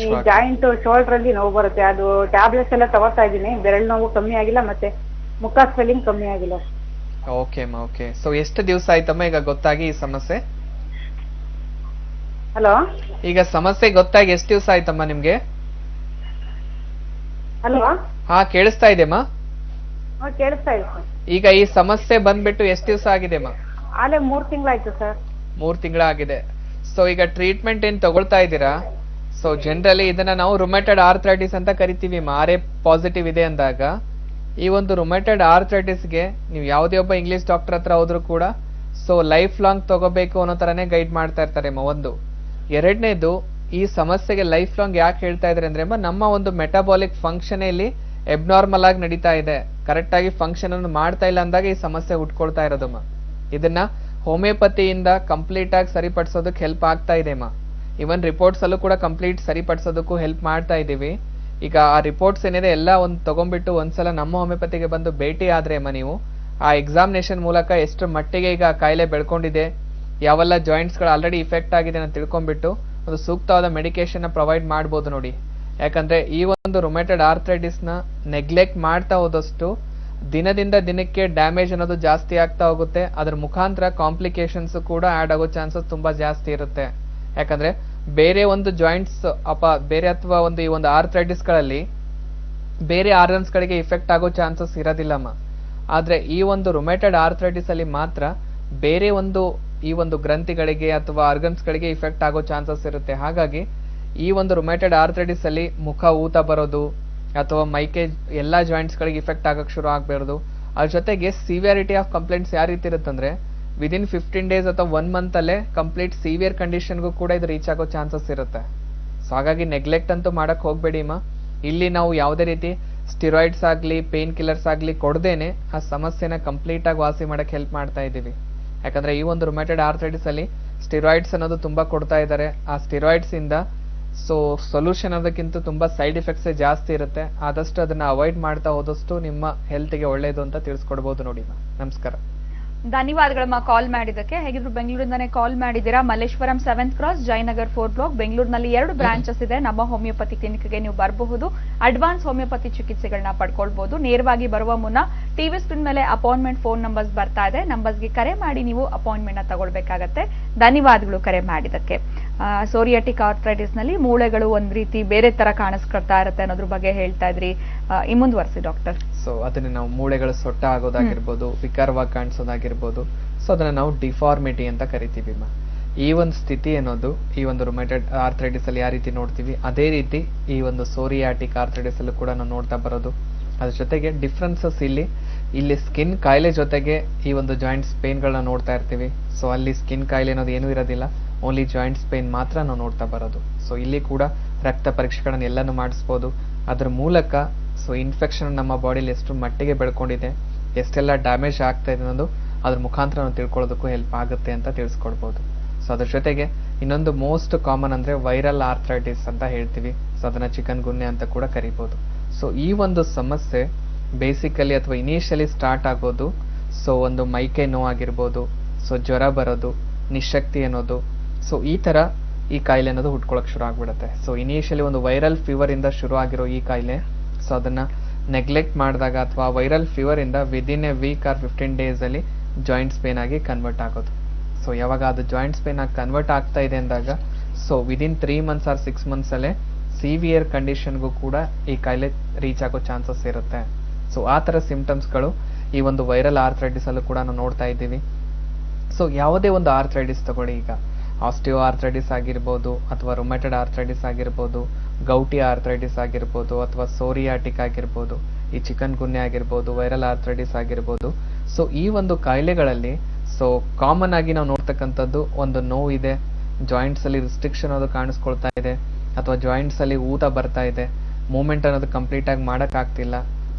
ಈ ಜಾಯಿಂಟ್ ಶೋಲ್ಡರ್ ಅಲ್ಲಿ ನೋವು ಬರುತ್ತೆ. ಅದು ಟ್ಯಾಬ್ಲೆಟ್ಸ್ ಎಲ್ಲ ತಗೋತಾ ಇದೀನಿ, ಬೆರಳು ನೋವು ಕಮ್ಮಿ ಆಗಿಲ್ಲ, ಮತ್ತೆ ಮುಖ ಸ್ವೆಲ್ಲಿಂಗ್ ಕಮ್ಮಿ ಆಗಿಲ್ಲ. ಓಕೆ ಅಮ್ಮ. ಓಕೆ, ಸೊ ಎಷ್ಟು ದಿವಸ ಆಯ್ತಮ್ಮ ಈಗ ಗೊತ್ತಾಗಿ ಈ ಸಮಸ್ಯೆ? ಹಲೋ, ಈಗ ಸಮಸ್ಯೆ ಗೊತ್ತಾಗಿ ಎಷ್ಟು ದಿವಸ ಆಯ್ತಮ್ಮ ನಿಮ್ಗೆ? ಹಲೋ, ಹಾ ಕೇಳಿಸ್ತಾ ಇದೆಮ್ಮ? ಕೇಳಿಸ್ತಾ ಇದೆ ಸರ್. ಈಗ ಈ ಸಮಸ್ಯೆ ಬಂದ್ಬಿಟ್ಟು ಎಷ್ಟು ದಿವಸ ಆಗಿದೆಮ್ಮ? ಆಲೆ 3 ತಿಂಗಳಾಯ್ತು ಸರ್. 3 ತಿಂಗಳಾಗಿದೆ. ಸೊ ಈಗ ಟ್ರೀಟ್ಮೆಂಟ್ ಏನ್ ತಗೊಳ್ತಾ ಇದ್ದೀರಾ? ಸೊ ಜನರಲಿ ಇದನ್ನ ನಾವು ರುಮೆಟೆಡ್ ಆರ್ಥರೈಟಿಸ್ ಅಂತ ಕರಿತೀವಿ. RA ಪಾಸಿಟಿವ್ ಇದೆ ಅಂದಾಗ ಈ ಒಂದು ರುಮೆಟೆಡ್ ಆರ್ಥರೈಟಿಸ್ಗೆ ನೀವು ಯಾವುದೇ ಒಬ್ಬ ಇಂಗ್ಲಿಷ್ ಡಾಕ್ಟರ್ ಹತ್ರ ಹೋದ್ರು ಕೂಡ ಸೊ ಲೈಫ್ ಲಾಂಗ್ ತಗೋಬೇಕು ಅನ್ನೋ ತರನೇ ಗೈಡ್ ಮಾಡ್ತಾ ಇರ್ತಾರೆ. ಒಂದು ಎರಡನೇದು, ಈ ಸಮಸ್ಯೆಗೆ ಲೈಫ್ ಲಾಂಗ್ ಯಾಕೆ ಹೇಳ್ತಾ ಇದ್ರೆ ಅಂದ್ರೆ ನಮ್ಮ ಒಂದು ಮೆಟಾಬಾಲಿಕ್ ಫಂಕ್ಷನ್ ಇಲ್ಲಿ ಎಬ್ನಾರ್ಮಲ್ ಆಗಿ ನಡೀತಾ ಇದೆ, ಕರೆಕ್ಟ್ ಆಗಿ ಫಂಕ್ಷನ್ ಅನ್ನು ಮಾಡ್ತಾ ಇಲ್ಲ ಅಂದಾಗ ಈ ಸಮಸ್ಯೆ ಹುಟ್ಕೊಳ್ತಾ ಇರೋದಮ್ಮ. ಇದನ್ನ ಹೋಮಿಯೋಪತಿಯಿಂದ ಕಂಪ್ಲೀಟ್ ಆಗಿ ಸರಿಪಡಿಸೋದಕ್ಕೆ ಹೆಲ್ಪ್ ಆಗ್ತಾ ಇದೆ ಅಮ್ಮ. ಇವನ್ ರಿಪೋರ್ಟ್ಸ್ ಅಲ್ಲೂ ಕೂಡ ಕಂಪ್ಲೀಟ್ ಸರಿಪಡಿಸೋದಕ್ಕೂ ಹೆಲ್ಪ್ ಮಾಡ್ತಾ ಇದೀವಿ. ಈಗ ಆ ರಿಪೋರ್ಟ್ಸ್ ಏನಿದೆ ಎಲ್ಲ ಒಂದು ತಗೊಂಡ್ಬಿಟ್ಟು ಒಂದ್ಸಲ ನಮ್ಮ ಹೋಮಿಯೋಪತಿಗೆ ಬಂದು ಭೇಟಿ ಆದ್ರೆ ಅಮ್ಮ ನೀವು ಆ ಎಕ್ಸಾಮಿನೇಷನ್ ಮೂಲಕ ಎಷ್ಟು ಮಟ್ಟಿಗೆ ಈಗ ಕಾಯಿಲೆ ಬೆಳ್ಕೊಂಡಿದೆ, ಯಾವೆಲ್ಲ ಜಾಯಿಂಟ್ಸ್ ಗಳು ಆಲ್ರೆಡಿ ಇಫೆಕ್ಟ್ ಆಗಿದೆ ಅಂತ ತಿಳ್ಕೊಂಡ್ಬಿಟ್ಟು ಒಂದು ಸೂಕ್ತವಾದ ಮೆಡಿಕೇಶನ್ ಪ್ರೊವೈಡ್ ಮಾಡ್ಬೋದು ನೋಡಿ. ಯಾಕಂದ್ರೆ ಈ ಒಂದು ರುಮೆಟೆಡ್ ಆರ್ಥರೈಟಿಸ್ ನ ನೆಗ್ಲೆಕ್ಟ್ ಮಾಡ್ತಾ ಹೋದಷ್ಟು ದಿನದಿಂದ ದಿನಕ್ಕೆ ಡ್ಯಾಮೇಜ್ ಅನ್ನೋದು ಜಾಸ್ತಿ ಆಗ್ತಾ ಹೋಗುತ್ತೆ. ಅದ್ರ ಮುಖಾಂತರ ಕಾಂಪ್ಲಿಕೇಶನ್ಸ್ ಕೂಡ ಆಡ್ ಆಗೋ ಚಾನ್ಸಸ್ ತುಂಬಾ ಜಾಸ್ತಿ ಇರುತ್ತೆ. ಯಾಕಂದ್ರೆ ಬೇರೆ ಒಂದು ಜಾಯಿಂಟ್ಸ್ ಬೇರೆ ಅಥವಾ ಒಂದು ಈ ಒಂದು ಆರ್ಥರೈಟಿಸ್ ಗಳಲ್ಲಿ ಬೇರೆ ಆರ್ಗನ್ಸ್ ಗಳಿಗೆ ಇಫೆಕ್ಟ್ ಆಗೋ ಚಾನ್ಸಸ್ ಇರೋದಿಲ್ಲಮ್ಮ. ಆದ್ರೆ ಈ ಒಂದು ರುಮೆಟೆಡ್ ಆರ್ಥರೈಟಿಸ್ ಅಲ್ಲಿ ಮಾತ್ರ ಬೇರೆ ಒಂದು ಈ ಒಂದು ಗ್ರಂಥಿಗಳಿಗೆ ಅಥವಾ ಆರ್ಗನ್ಸ್ ಗಳಿಗೆ ಇಫೆಕ್ಟ್ ಆಗೋ ಚಾನ್ಸಸ್ ಇರುತ್ತೆ. ಹಾಗಾಗಿ ಈ ಒಂದು ರುಮ್ಯಾಟೆಡ್ ಆರ್ಥ್ರೈಟಿಸ್ ಅಲ್ಲಿ ಮುಖ ಊತ ಬರೋದು ಅಥವಾ ಮೈಕೆ ಎಲ್ಲಾ ಜಾಯಿಂಟ್ಸ್ ಗಳಿಗೆ ಇಫೆಕ್ಟ್ ಆಗಕ್ ಶುರು ಆಗ್ಬಾರ್ದು. ಅದ್ರ ಜೊತೆಗೆ ಸಿವಿಯಾರಿಟಿ ಆಫ್ ಕಂಪ್ಲೇಂಟ್ಸ್ ಯಾವ ರೀತಿ ಇರುತ್ತಂದ್ರೆ ವಿದಿನ್ 15 ಡೇಸ್ ಅಥವಾ 1 ಮಂತ್ ಅಲ್ಲೇ ಕಂಪ್ಲೀಟ್ ಸಿವಿಯರ್ ಕಂಡೀಷನ್ಗೂ ಕೂಡ ಇದು ರೀಚ್ ಆಗೋ ಚಾನ್ಸಸ್ ಇರುತ್ತೆ. ಸೊ ಹಾಗಾಗಿ ನೆಗ್ಲೆಕ್ಟ್ ಅಂತೂ ಮಾಡಕ್ ಹೋಗ್ಬೇಡಿ ಅಮ್ಮ. ಇಲ್ಲಿ ನಾವು ಯಾವುದೇ ರೀತಿ ಸ್ಟಿರಾಯ್ಡ್ಸ್ ಆಗ್ಲಿ ಪೇನ್ ಕಿಲ್ಲರ್ಸ್ ಆಗ್ಲಿ ಕೊಡದೇನೆ ಆ ಸಮಸ್ಯೆನ ಕಂಪ್ಲೀಟ್ ಆಗಿ ವಾಸಿ ಮಾಡಕ್ ಹೆಲ್ಪ್ ಮಾಡ್ತಾ ಇದೀವಿ. ಯಾಕಂದ್ರೆ ಈ ಒಂದು ರುಮ್ಯಾಟೆಡ್ ಆರ್ಥ್ರೈಟಿಸ್ ಅಲ್ಲಿ ಸ್ಟಿರಾಯ್ಡ್ಸ್ ಅನ್ನೋದು ತುಂಬಾ ಕೊಡ್ತಾ ಇದ್ದಾರೆ. ಆ ಸ್ಟಿರಾಯ್ಡ್ಸ್ ಇಂದ ಸೊ ಸೊಲ್ಯೂಷನ್ ಅನ್ನೋದಕ್ಕಿಂತ ತುಂಬಾ ಸೈಡ್ ಎಫೆಕ್ಟ್ಸ್ ಜಾಸ್ತಿ ಇರುತ್ತೆ. ಆದಷ್ಟು ಅದನ್ನ ಅವಾಯ್ಡ್ ಮಾಡ್ತಾ ಹೋದಷ್ಟು ನಿಮ್ಮ ಹೆಲ್ತ್ಗೆ ಒಳ್ಳೇದು ಅಂತ ತಿಳಿಸ್ಕೊಡ್ಬೋದು ನೋಡಿ. ನಮಸ್ಕಾರ. ಧನ್ಯವಾದಗಳಮ್ಮ ಕಾಲ್ ಮಾಡಿದ್ದಕ್ಕೆ. ಹೇಗಿದ್ರು ಬೆಂಗಳೂರಿಂದಾನೇ ಕಾಲ್ ಮಾಡಿದ್ದೀರಾ. Malleshwaram 7th cross, Jayanagar 4 block, ಬೆಂಗಳೂರಿನಲ್ಲಿ 2 ಬ್ರಾಂಚಸ್ ಇದೆ. ನಮ್ಮ ಹೋಮಿಯೋಪತಿ ಕ್ಲಿನಿಕ್ಗೆ ನೀವು ಬರಬಹುದು. ಅಡ್ವಾನ್ಸ್ ಹೋಮಿಯೋಪತಿ ಚಿಕಿತ್ಸೆಗಳನ್ನ ಪಡ್ಕೊಳ್ಬಹುದು. ನೇರವಾಗಿ ಬರುವ ಮುನ್ನ ಟಿವಿ ಸ್ಕ್ರೀನ್ ಮೇಲೆ ಅಪಾಯಿಂಟ್ಮೆಂಟ್ ಫೋನ್ ನಂಬರ್ಸ್ ಬರ್ತಾ ಇದೆ. ನಂಬರ್ಸ್ಗೆ ಕರೆ ಮಾಡಿ ನೀವು ಅಪಾಯಿಂಟ್ಮೆಂಟ್ ನ ತಗೊಳ್ಬೇಕಾಗತ್ತೆ. ಧನ್ಯವಾದಗಳು ಕರೆ ಮಾಡಿದ್ದಕ್ಕೆ. ಸೋರಿಯಾಟಿಕ್ ಆರ್ಥ್ರೈಟಿಸ್ ನಲ್ಲಿ ಮೂಳೆಗಳು ಒಂದ್ ರೀತಿ ಬೇರೆ ತರ ಕಾಣಿಸ್ಕೊಳ್ತಾ ಇರುತ್ತೆ ಅನ್ನೋದ್ರ ಬಗ್ಗೆ ಹೇಳ್ತಾ ಇದ್ರಿ. ಈ ಮುಂದುವರಿಸಿ ಡಾಕ್ಟರ್. ಸೊ ಅದನ್ನ ನಾವು ಮೂಳೆಗಳು ಸೊಟ್ಟ ಆಗೋದಾಗಿರ್ಬೋದು, ವಿಕಾರವಾಗಿ ಕಾಣಿಸೋದಾಗಿರ್ಬೋದು, ಸೊ ಅದನ್ನ ನಾವು ಡಿಫಾರ್ಮಿಟಿ ಅಂತ ಕರಿತೀವಿ. ಈ ಒಂದು ಸ್ಥಿತಿ ಅನ್ನೋದು ಈ ಒಂದು ರುಮ್ಯಾಟೆಡ್ ಆರ್ಥ್ರೈಟಿಸ್ ಅಲ್ಲಿ ಯಾವ ರೀತಿ ನೋಡ್ತೀವಿ ಅದೇ ರೀತಿ ಈ ಒಂದು ಸೋರಿಯಾಟಿಕ್ ಆರ್ಥ್ರೈಟಿಸ್ ಅಲ್ಲೂ ಕೂಡ ನಾವು ನೋಡ್ತಾ ಬರೋದು. ಅದ್ರ ಜೊತೆಗೆ ಡಿಫ್ರೆನ್ಸಸ್ ಇಲ್ಲಿ ಸ್ಕಿನ್ ಕಾಯಿಲೆ ಜೊತೆಗೆ ಈ ಒಂದು ಜಾಯಿಂಟ್ಸ್ ಪೇನ್ ಗಳನ್ನ ನೋಡ್ತಾ ಇರ್ತೀವಿ. ಸೊ ಅಲ್ಲಿ ಸ್ಕಿನ್ ಕಾಯಿಲೆ ಅನ್ನೋದು ಏನೂ ಇರೋದಿಲ್ಲ, ಓನ್ಲಿ ಜಾಯಿಂಟ್ಸ್ ಪೇನ್ ಮಾತ್ರ ನಾವು ನೋಡ್ತಾ ಬರೋದು. ಸೊ ಇಲ್ಲಿ ಕೂಡ ರಕ್ತ ಪರೀಕ್ಷೆಗಳನ್ನ ಎಲ್ಲಾನು ಮಾಡಿಸ್ಬೋದು. ಅದ್ರ ಮೂಲಕ ಸೊ ಇನ್ಫೆಕ್ಷನ್ ನಮ್ಮ ಬಾಡಿಲಿ ಎಷ್ಟು ಮಟ್ಟಿಗೆ ಬೆಳ್ಕೊಂಡಿದೆ, ಎಷ್ಟೆಲ್ಲ ಡ್ಯಾಮೇಜ್ ಆಗ್ತಾ ಇದೆ ಅನ್ನೋದು ಅದ್ರ ಮುಖಾಂತರ ನಾವು ತಿಳ್ಕೊಳ್ಳೋದಕ್ಕೂ ಹೆಲ್ಪ್ ಆಗುತ್ತೆ ಅಂತ ತಿಳಿಸ್ಕೊಡ್ಬೋದು. ಸೊ ಅದ್ರ ಜೊತೆಗೆ ಇನ್ನೊಂದು ಮೋಸ್ಟ್ ಕಾಮನ್ ಅಂದ್ರೆ ವೈರಲ್ ಆರ್ಥ್ರೈಟಿಸ್ ಅಂತ ಹೇಳ್ತೀವಿ. ಸೊ ಅದನ್ನ ಚಿಕನ್ ಗುನ್ನೆ ಅಂತ ಕೂಡ ಕರಿಬಹುದು. ಸೊ ಈ ಒಂದು ಸಮಸ್ಯೆ ಬೇಸಿಕಲಿ ಅಥವಾ ಇನಿಷಿಯಲಿ ಸ್ಟಾರ್ಟ್ ಆಗೋದು ಸೊ ಒಂದು ಮೈಕೈ ನೋವಾಗಿರ್ಬೋದು, ಸೊ ಜ್ವರ ಬರೋದು, ನಿಶಕ್ತಿ ಅನ್ನೋದು, ಸೊ ಈ ತರ ಈ ಕಾಯಿಲೆ ಅನ್ನೋದು ಹುಟ್ಕೊಳಕ್ ಶುರು ಆಗ್ಬಿಡುತ್ತೆ. ಸೊ ಇನಿಷಿಯಲಿ ಒಂದು ವೈರಲ್ ಫೀವರ್ ಇಂದ ಶುರು ಆಗಿರೋ ಈ ಕಾಯಿಲೆ ಸೊ ಅದನ್ನ ನೆಗ್ಲೆಕ್ಟ್ ಮಾಡಿದಾಗ ಅಥವಾ ವೈರಲ್ ಫೀವರ್ ಇಂದ within a week or 15 days ಅಲ್ಲಿ ಜಾಯಿಂಟ್ಸ್ ಪೇನ್ ಆಗಿ ಕನ್ವರ್ಟ್ ಆಗೋದು. ಸೊ ಯಾವಾಗ ಅದು ಜಾಯಿಂಟ್ಸ್ ಪೇನ್ ಆಗಿ ಕನ್ವರ್ಟ್ ಆಗ್ತಾ ಇದೆ ಅಂದಾಗ so within 3 months or 6 months ಅಲ್ಲೇ ಸಿವಿಯರ್ ಕಂಡೀಷನ್ಗೂ ಕೂಡ ಈ ಕಾಯಿಲೆ ರೀಚ್ ಆಗೋ ಚಾನ್ಸಸ್ ಇರುತ್ತೆ. ಸೊ ಆ ತರ ಸಿಂಪ್ಟಮ್ಸ್ಗಳು ಈ ಒಂದು ವೈರಲ್ ಆರ್ಥ್ರೈಟಿಸ್ ಅಲ್ಲೂ ಕೂಡ ನಾವು ನೋಡ್ತಾ ಇದ್ದೀವಿ. ಸೊ ಯಾವುದೇ ಒಂದು ಆರ್ಥ್ರೈಟಿಸ್ ತಗೊಳ್ಳಿ, ಈಗ ಆಸ್ಟಿಯೋ ಆರ್ಥ್ರೈಟಿಸ್ ಆಗಿರ್ಬೋದು ಅಥವಾ ರುಮ್ಯಾಟೆಡ್ ಆರ್ಥ್ರೈಟಿಸ್ ಆಗಿರ್ಬೋದು, ಗೌಟಿ ಆರ್ಥ್ರೈಟಿಸ್ ಆಗಿರ್ಬೋದು ಅಥವಾ ಸೋರಿಯಾಟಿಕ್ ಆಗಿರ್ಬೋದು, ಈ ಚಿಕನ್ ಗುನ್ನೆ ಆಗಿರ್ಬೋದು, ವೈರಲ್ ಆರ್ಥ್ರೈಟಿಸ್ ಆಗಿರ್ಬೋದು. ಸೊ ಈ ಒಂದು ಕಾಯಿಲೆಗಳಲ್ಲಿ ಸೊ ಕಾಮನ್ ಆಗಿ ನಾವು ನೋಡ್ತಕ್ಕಂಥದ್ದು ಒಂದು ನೋವಿದೆ, ಜಾಯಿಂಟ್ಸ್ ಅಲ್ಲಿ ರಿಸ್ಟ್ರಿಕ್ಷನ್ ಅನ್ನೋದು ಕಾಣಿಸ್ಕೊಳ್ತಾ ಇದೆ, ಅಥವಾ ಜಾಯಿಂಟ್ಸ್ ಅಲ್ಲಿ ಊತ ಬರ್ತಾ ಇದೆ, ಮೂವ್ಮೆಂಟ್ ಅನ್ನೋದು ಕಂಪ್ಲೀಟ್ ಆಗಿ ಮಾಡಕ್ ಆಗ್ತಿಲ್ಲ.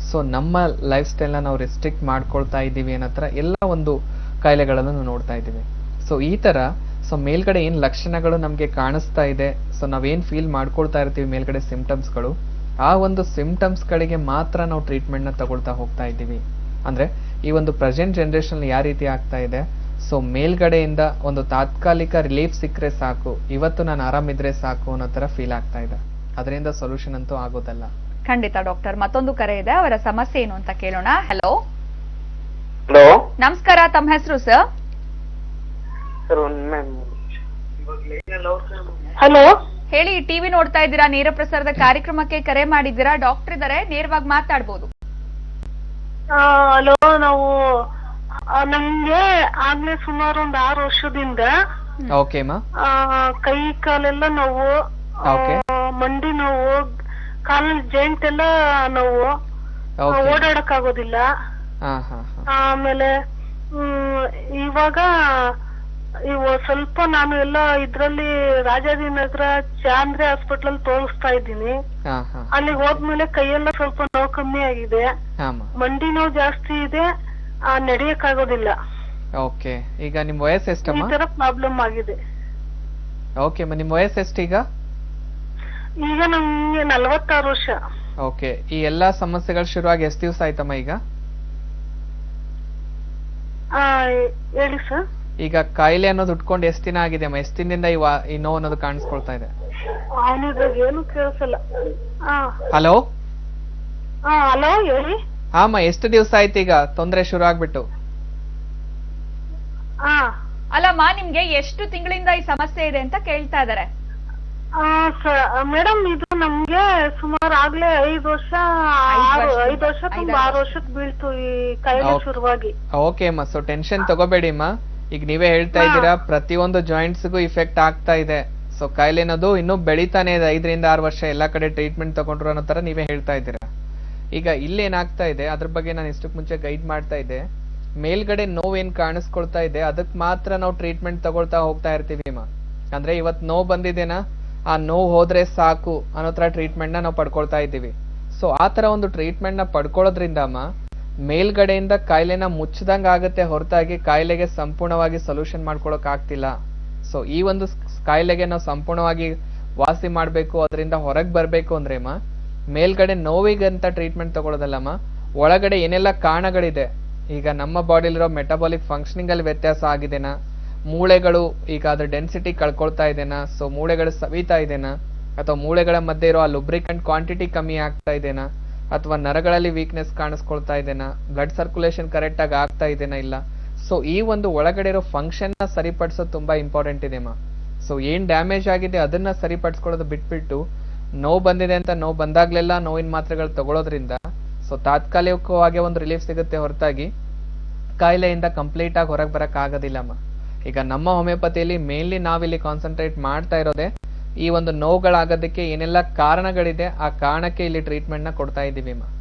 ಸೊ ನಮ್ಮ ಲೈಫ್ ಸ್ಟೈಲ್ನ ನಾವು ರೆಸ್ಟ್ರಿಕ್ಟ್ ಮಾಡ್ಕೊಳ್ತಾ ಇದ್ದೀವಿ ಅನ್ನೋ ಥರ ಎಲ್ಲ ಒಂದು ಕಾಯಿಲೆಗಳನ್ನು ನಾವು ನೋಡ್ತಾ ಇದ್ದೀವಿ. ಸೊ ಈ ತರ ಸೊ ಮೇಲ್ಗಡೆ ಏನ್ ಲಕ್ಷಣಗಳು ನಮ್ಗೆ ಕಾಣಿಸ್ತಾ ಇದೆ, ಸೊ ನಾವೇನ್ ಫೀಲ್ ಮಾಡ್ಕೊಳ್ತಾ ಇರ್ತೀವಿ ಮೇಲ್ಗಡೆ ಸಿಂಪ್ಟಮ್ಸ್ಗಳು, ಆ ಒಂದು ಸಿಂಪ್ಟಮ್ಸ್ ಗಳಿಗೆ ಮಾತ್ರ ನಾವು ಟ್ರೀಟ್ಮೆಂಟ್ ನ ತಗೊಳ್ತಾ ಹೋಗ್ತಾ ಇದ್ದೀವಿ. ಅಂದ್ರೆ ಈ ಒಂದು ಪ್ರೆಸೆಂಟ್ ಜನರೇಷನ್ ಯಾವ ರೀತಿ ಆಗ್ತಾ ಇದೆ, ಸೊ ಮೇಲ್ಗಡೆಯಿಂದ ಒಂದು ತಾತ್ಕಾಲಿಕ ರಿಲೀಫ್ ಸಿಕ್ಕರೆ ಸಾಕು, ಇವತ್ತು ನಾನು ಆರಾಮಿದ್ರೆ ಸಾಕು ಅನ್ನೋ ತರ ಫೀಲ್ ಆಗ್ತಾ ಇದೆ. ಅದರಿಂದ ಸೊಲ್ಯೂಷನ್ ಅಂತೂ ಆಗೋದಲ್ಲ. ಖಂಡಿತ ಡಾಕ್ಟರ್. ಮತ್ತೊಂದು ಕರೆ ಇದೆ, ಅವರ ಸಮಸ್ಯೆ ಏನು ಅಂತ ಕೇಳೋಣ. ಹಲೋ ಹಲೋ, ನಮಸ್ಕಾರ, ತಮ್ಮ ಹೆಸರು ಸರ್? ಹಲೋ, ಹೇಳಿ. ಟಿವಿ ನೋಡ್ತಾ ಇದ್ದೀರಾ? ನೇರ ಪ್ರಸಾರದ ಕಾರ್ಯಕ್ರಮಕ್ಕೆ ಕರೆ ಮಾಡಿದ್ದೀರಾ. ಡಾಕ್ಟರ್ ಇದಾರೆ, ನೇರವಾಗಿ ಮಾತಾಡ್ಬೋದು. ಹಲೋ, ನಾವು ನಮ್ಗೆ ಆಗ್ಲೇ ಸುಮಾರು ಒಂದು 6 ವರ್ಷದಿಂದ ಓಕೆ ಮಾ, ಕೈ ಕಾಲೆಲ್ಲ ನೋವು, ಮಂಡಿ ನೋವು, ಕಾಲಲ್ಲಿ ಜಾಯಿಂಟ್ ಎಲ್ಲ ನೋವು, ಓಡಾಡಕ್ ಆಗೋದಿಲ್ಲ. ಆಮೇಲೆ ಇವಾಗ ಇವು ಸ್ವಲ್ಪ ನಾನು ಎಲ್ಲ ಇದ್ರಲ್ಲಿ ರಾಜಾಜಿನಗರ ಚಾಂದ್ರೆ ಹಾಸ್ಪಿಟಲ್ ಅಲ್ಲಿ ತೋರಿಸ್ತಾ ಇದ್ದೀನಿ. ಅಲ್ಲಿ ಹೋದ್ಮೇಲೆ ಕೈಯೆಲ್ಲ ಸ್ವಲ್ಪ ನೋವು ಕಮ್ಮಿ ಆಗಿದೆ, ಮಂಡಿ ನೋವು ಜಾಸ್ತಿ ಇದೆ, ನಡೆಯಕ್ ಆಗೋದಿಲ್ಲ. ಓಕೆ, ಈಗ ನಿಮ್ ವಯಸ್ಸು ಎಷ್ಟಮ್ಮ? ಈ ತರ ಪ್ರಾಬ್ಲಮ್ ಆಗಿದೆ. ಓಕೆ, ನಿಮ್ ವಯಸ್ಸು ಎಷ್ಟು ಈಗ? ಈಗ ನಮ್ಗೆ 46 ವರ್ಷ. ಓಕೆ, ಈ ಎಲ್ಲಾ ಸಮಸ್ಯೆಗಳು ಶುರುವಾಗಿ ಎಷ್ಟು ದಿವಸ ಆಯ್ತಮ್ಮ ಈಗ? ಹೇಳಿ ಸರ್. ಈಗ ಕಾಯಿಲೆ ಅನ್ನೋದು ಉಟ್ಕೊಂಡು ಎಷ್ಟು ದಿನ ಆಗಿದೆ ಅಮ್ಮ? ಎಷ್ಟು ದಿನದಿಂದ ಈ ನೋವು ಅನ್ನೋದು ಕಾಣಿಸ್ಕೊಳ್ತಾ ಇದೆ? ಏನು ಕೇಳಿಸಲ್ಲ. ಹಲೋ ಹಲೋ, ಹೇಳಿ. ಹಾಮ್ಮ, ಎಷ್ಟು ದಿವಸ ಆಯ್ತು ಈಗ ತೊಂದರೆ ಶುರು ಆಗ್ಬಿಟ್ಟು? ಅಲ್ಲಮ್ಮ, ನಿಮ್ಗೆ ಎಷ್ಟು ತಿಂಗಳಿಂದ ಈ ಸಮಸ್ಯೆ ಇದೆ ಅಂತ ಕೇಳ್ತಾ ಇದಾರೆ. ಮೇಡಮ್, ಇದು ನಮ್ಗೆ ಸುಮಾರು ಆಗ್ಲೇ 5 ವರ್ಷ 6 ವರ್ಷಕ್ಕೆ ಬೀಳ್ತು ಈ ಕಾಯಿಲೆ ಶುರುವಾಗಿ. ಓಕೆ ಅಮ್ಮ, ಸೊ ಟೆನ್ಷನ್ ತಗೋಬೇಡಿ ಅಮ್ಮ. ಈಗ ನೀವೇ ಹೇಳ್ತಾ ಇದ್ದೀರಾ ಪ್ರತಿಯೊಂದು ಜಾಯಿಂಟ್ಸ್ಗೂ ಇಫೆಕ್ಟ್ ಆಗ್ತಾ ಇದೆ. ಸೊ ಕಾಯಿಲೆ ಅನ್ನೋದು ಇನ್ನೂ ಬೆಳೀತಾನೆ ಇದೆ, 5 ರಿಂದ 6 ವರ್ಷ ಎಲ್ಲ ಕಡೆ ಟ್ರೀಟ್ಮೆಂಟ್ ತಗೊಂಡ್ರು ಅನ್ನೋ ತರ ನೀವೇ ಹೇಳ್ತಾ ಇದ್ದೀರಾ. ಈಗ ಇಲ್ಲೇನಾಗ್ತಾ ಇದೆ ಅದ್ರ ಬಗ್ಗೆ ನಾನು ಇಷ್ಟಕ್ಕೆ ಮುಂಚೆ ಗೈಡ್ ಮಾಡ್ತಾ ಇದ್ದೆ. ಮೇಲ್ಗಡೆ ನೋವೇನ್ ಕಾಣಿಸ್ಕೊಳ್ತಾ ಇದೆ ಅದಕ್ಕೆ ಮಾತ್ರ ನಾವು ಟ್ರೀಟ್ಮೆಂಟ್ ತಗೊಳ್ತಾ ಹೋಗ್ತಾ ಇರ್ತೀವಿ ಅಂದ್ರೆ ಇವತ್ತು ನೋವು ಬಂದಿದೆನಾ, ಆ ನೋವು ಹೋದ್ರೆ ಸಾಕು ಅನ್ನೋ ತರ ಟ್ರೀಟ್ಮೆಂಟ್ ನ ನಾವು ಪಡ್ಕೊಳ್ತಾ ಇದ್ದೀವಿ. ಸೊ ಆ ತರ ಒಂದು ಟ್ರೀಟ್ಮೆಂಟ್ ನ ಪಡ್ಕೊಳ್ಳೋದ್ರಿಂದ ಮೇಲ್ಗಡೆಯಿಂದ ಕಾಯಿಲೆನ ಮುಚ್ಚದಂಗ ಆಗುತ್ತೆ ಹೊರತಾಗಿ ಕಾಯಿಲೆಗೆ ಸಂಪೂರ್ಣವಾಗಿ ಸೊಲ್ಯೂಷನ್ ಮಾಡ್ಕೊಳಕ್ ಆಗ್ತಿಲ್ಲ. ಸೊ ಈ ಒಂದು ಕಾಯಿಲೆಗೆ ನಾವು ಸಂಪೂರ್ಣವಾಗಿ ವಾಸಿ ಮಾಡ್ಬೇಕು, ಅದರಿಂದ ಹೊರಗೆ ಬರ್ಬೇಕು ಅಂದ್ರೆ ಮೇಲ್ಗಡೆ ನೋವಿಗಂತ ಟ್ರೀಟ್ಮೆಂಟ್ ತಗೊಳ್ಳೋದಲ್ಲಮ್ಮ, ಒಳಗಡೆ ಏನೆಲ್ಲ ಕಾರಣಗಳಿದೆ, ಈಗ ನಮ್ಮ ಬಾಡಿಲಿರೋ ಮೆಟಬಾಲಿಕ್ ಫಂಕ್ಷನಿಂಗ್ ಅಲ್ಲಿ ವ್ಯತ್ಯಾಸ ಆಗಿದೆನಾ, ಮೂಳೆಗಳು ಈಗ ಅದ್ರ ಡೆನ್ಸಿಟಿ ಕಳ್ಕೊಳ್ತಾ ಇದೆನಾ, ಸೊ ಮೂಳೆಗಳು ಸವಿತಾ ಇದೆನಾ, ಅಥವಾ ಮೂಳೆಗಳ ಮಧ್ಯೆ ಇರೋ ಆ ಲುಬ್ರಿಕೆಂಟ್ ಕ್ವಾಂಟಿಟಿ ಕಮ್ಮಿ ಆಗ್ತಾ ಇದೆನಾ, ಅಥವಾ ನರಗಳಲ್ಲಿ ವೀಕ್ನೆಸ್ ಕಾಣಿಸ್ಕೊಳ್ತಾ ಇದೆನಾ, ಬ್ಲಡ್ ಸರ್ಕ್ಯುಲೇಷನ್ ಕರೆಕ್ಟ್ ಆಗಿ ಆಗ್ತಾ ಇದೆನಾ ಇಲ್ಲ. ಸೊ ಈ ಒಂದು ಒಳಗಡೆ ಇರೋ ಫಂಕ್ಷನ್ ನ ಸರಿಪಡಿಸೋದು ತುಂಬಾ ಇಂಪಾರ್ಟೆಂಟ್ ಇದೆ ಸೊ ಏನ್ ಡ್ಯಾಮೇಜ್ ಆಗಿದೆ ಅದನ್ನ ಸರಿಪಡಿಸ್ಕೊಳ್ಳೋದು ಬಿಟ್ಬಿಟ್ಟು ನೋವು ಬಂದಿದೆ ಅಂತ ನೋವು ಬಂದಾಗ್ಲೆಲ್ಲ ನೋವಿನ ಮಾತ್ರೆಗಳು ತಗೊಳ್ಳೋದ್ರಿಂದ ಸೊ ತಾತ್ಕಾಲಿಕವಾಗಿ ಒಂದು ರಿಲೀಫ್ ಸಿಗುತ್ತೆ ಹೊರತಾಗಿ ಕಾಯಿಲೆಯಿಂದ ಕಂಪ್ಲೀಟ್ ಆಗಿ ಹೊರಗೆ ಬರಕ್ ಆಗೋದಿಲ್ಲಮ್ಮ. ಈಗ ನಮ್ಮ ಹೋಮಿಯೋಪತಿಯಲ್ಲಿ ಮೇನ್ಲಿ ನಾವಿಲ್ಲಿ ಕಾನ್ಸಂಟ್ರೇಟ್ ಮಾಡ್ತಾ ಇರೋದೇ ಈ ಒಂದು ನೋವುಗಳಾಗೋದಕ್ಕೆ ಏನೆಲ್ಲ ಕಾರಣಗಳಿದೆ ಆ ಕಾರಣಕ್ಕೆ ಇಲ್ಲಿ ಟ್ರೀಟ್ಮೆಂಟ್ ನ ಕೊಡ್ತಾ ಇದೀವಿ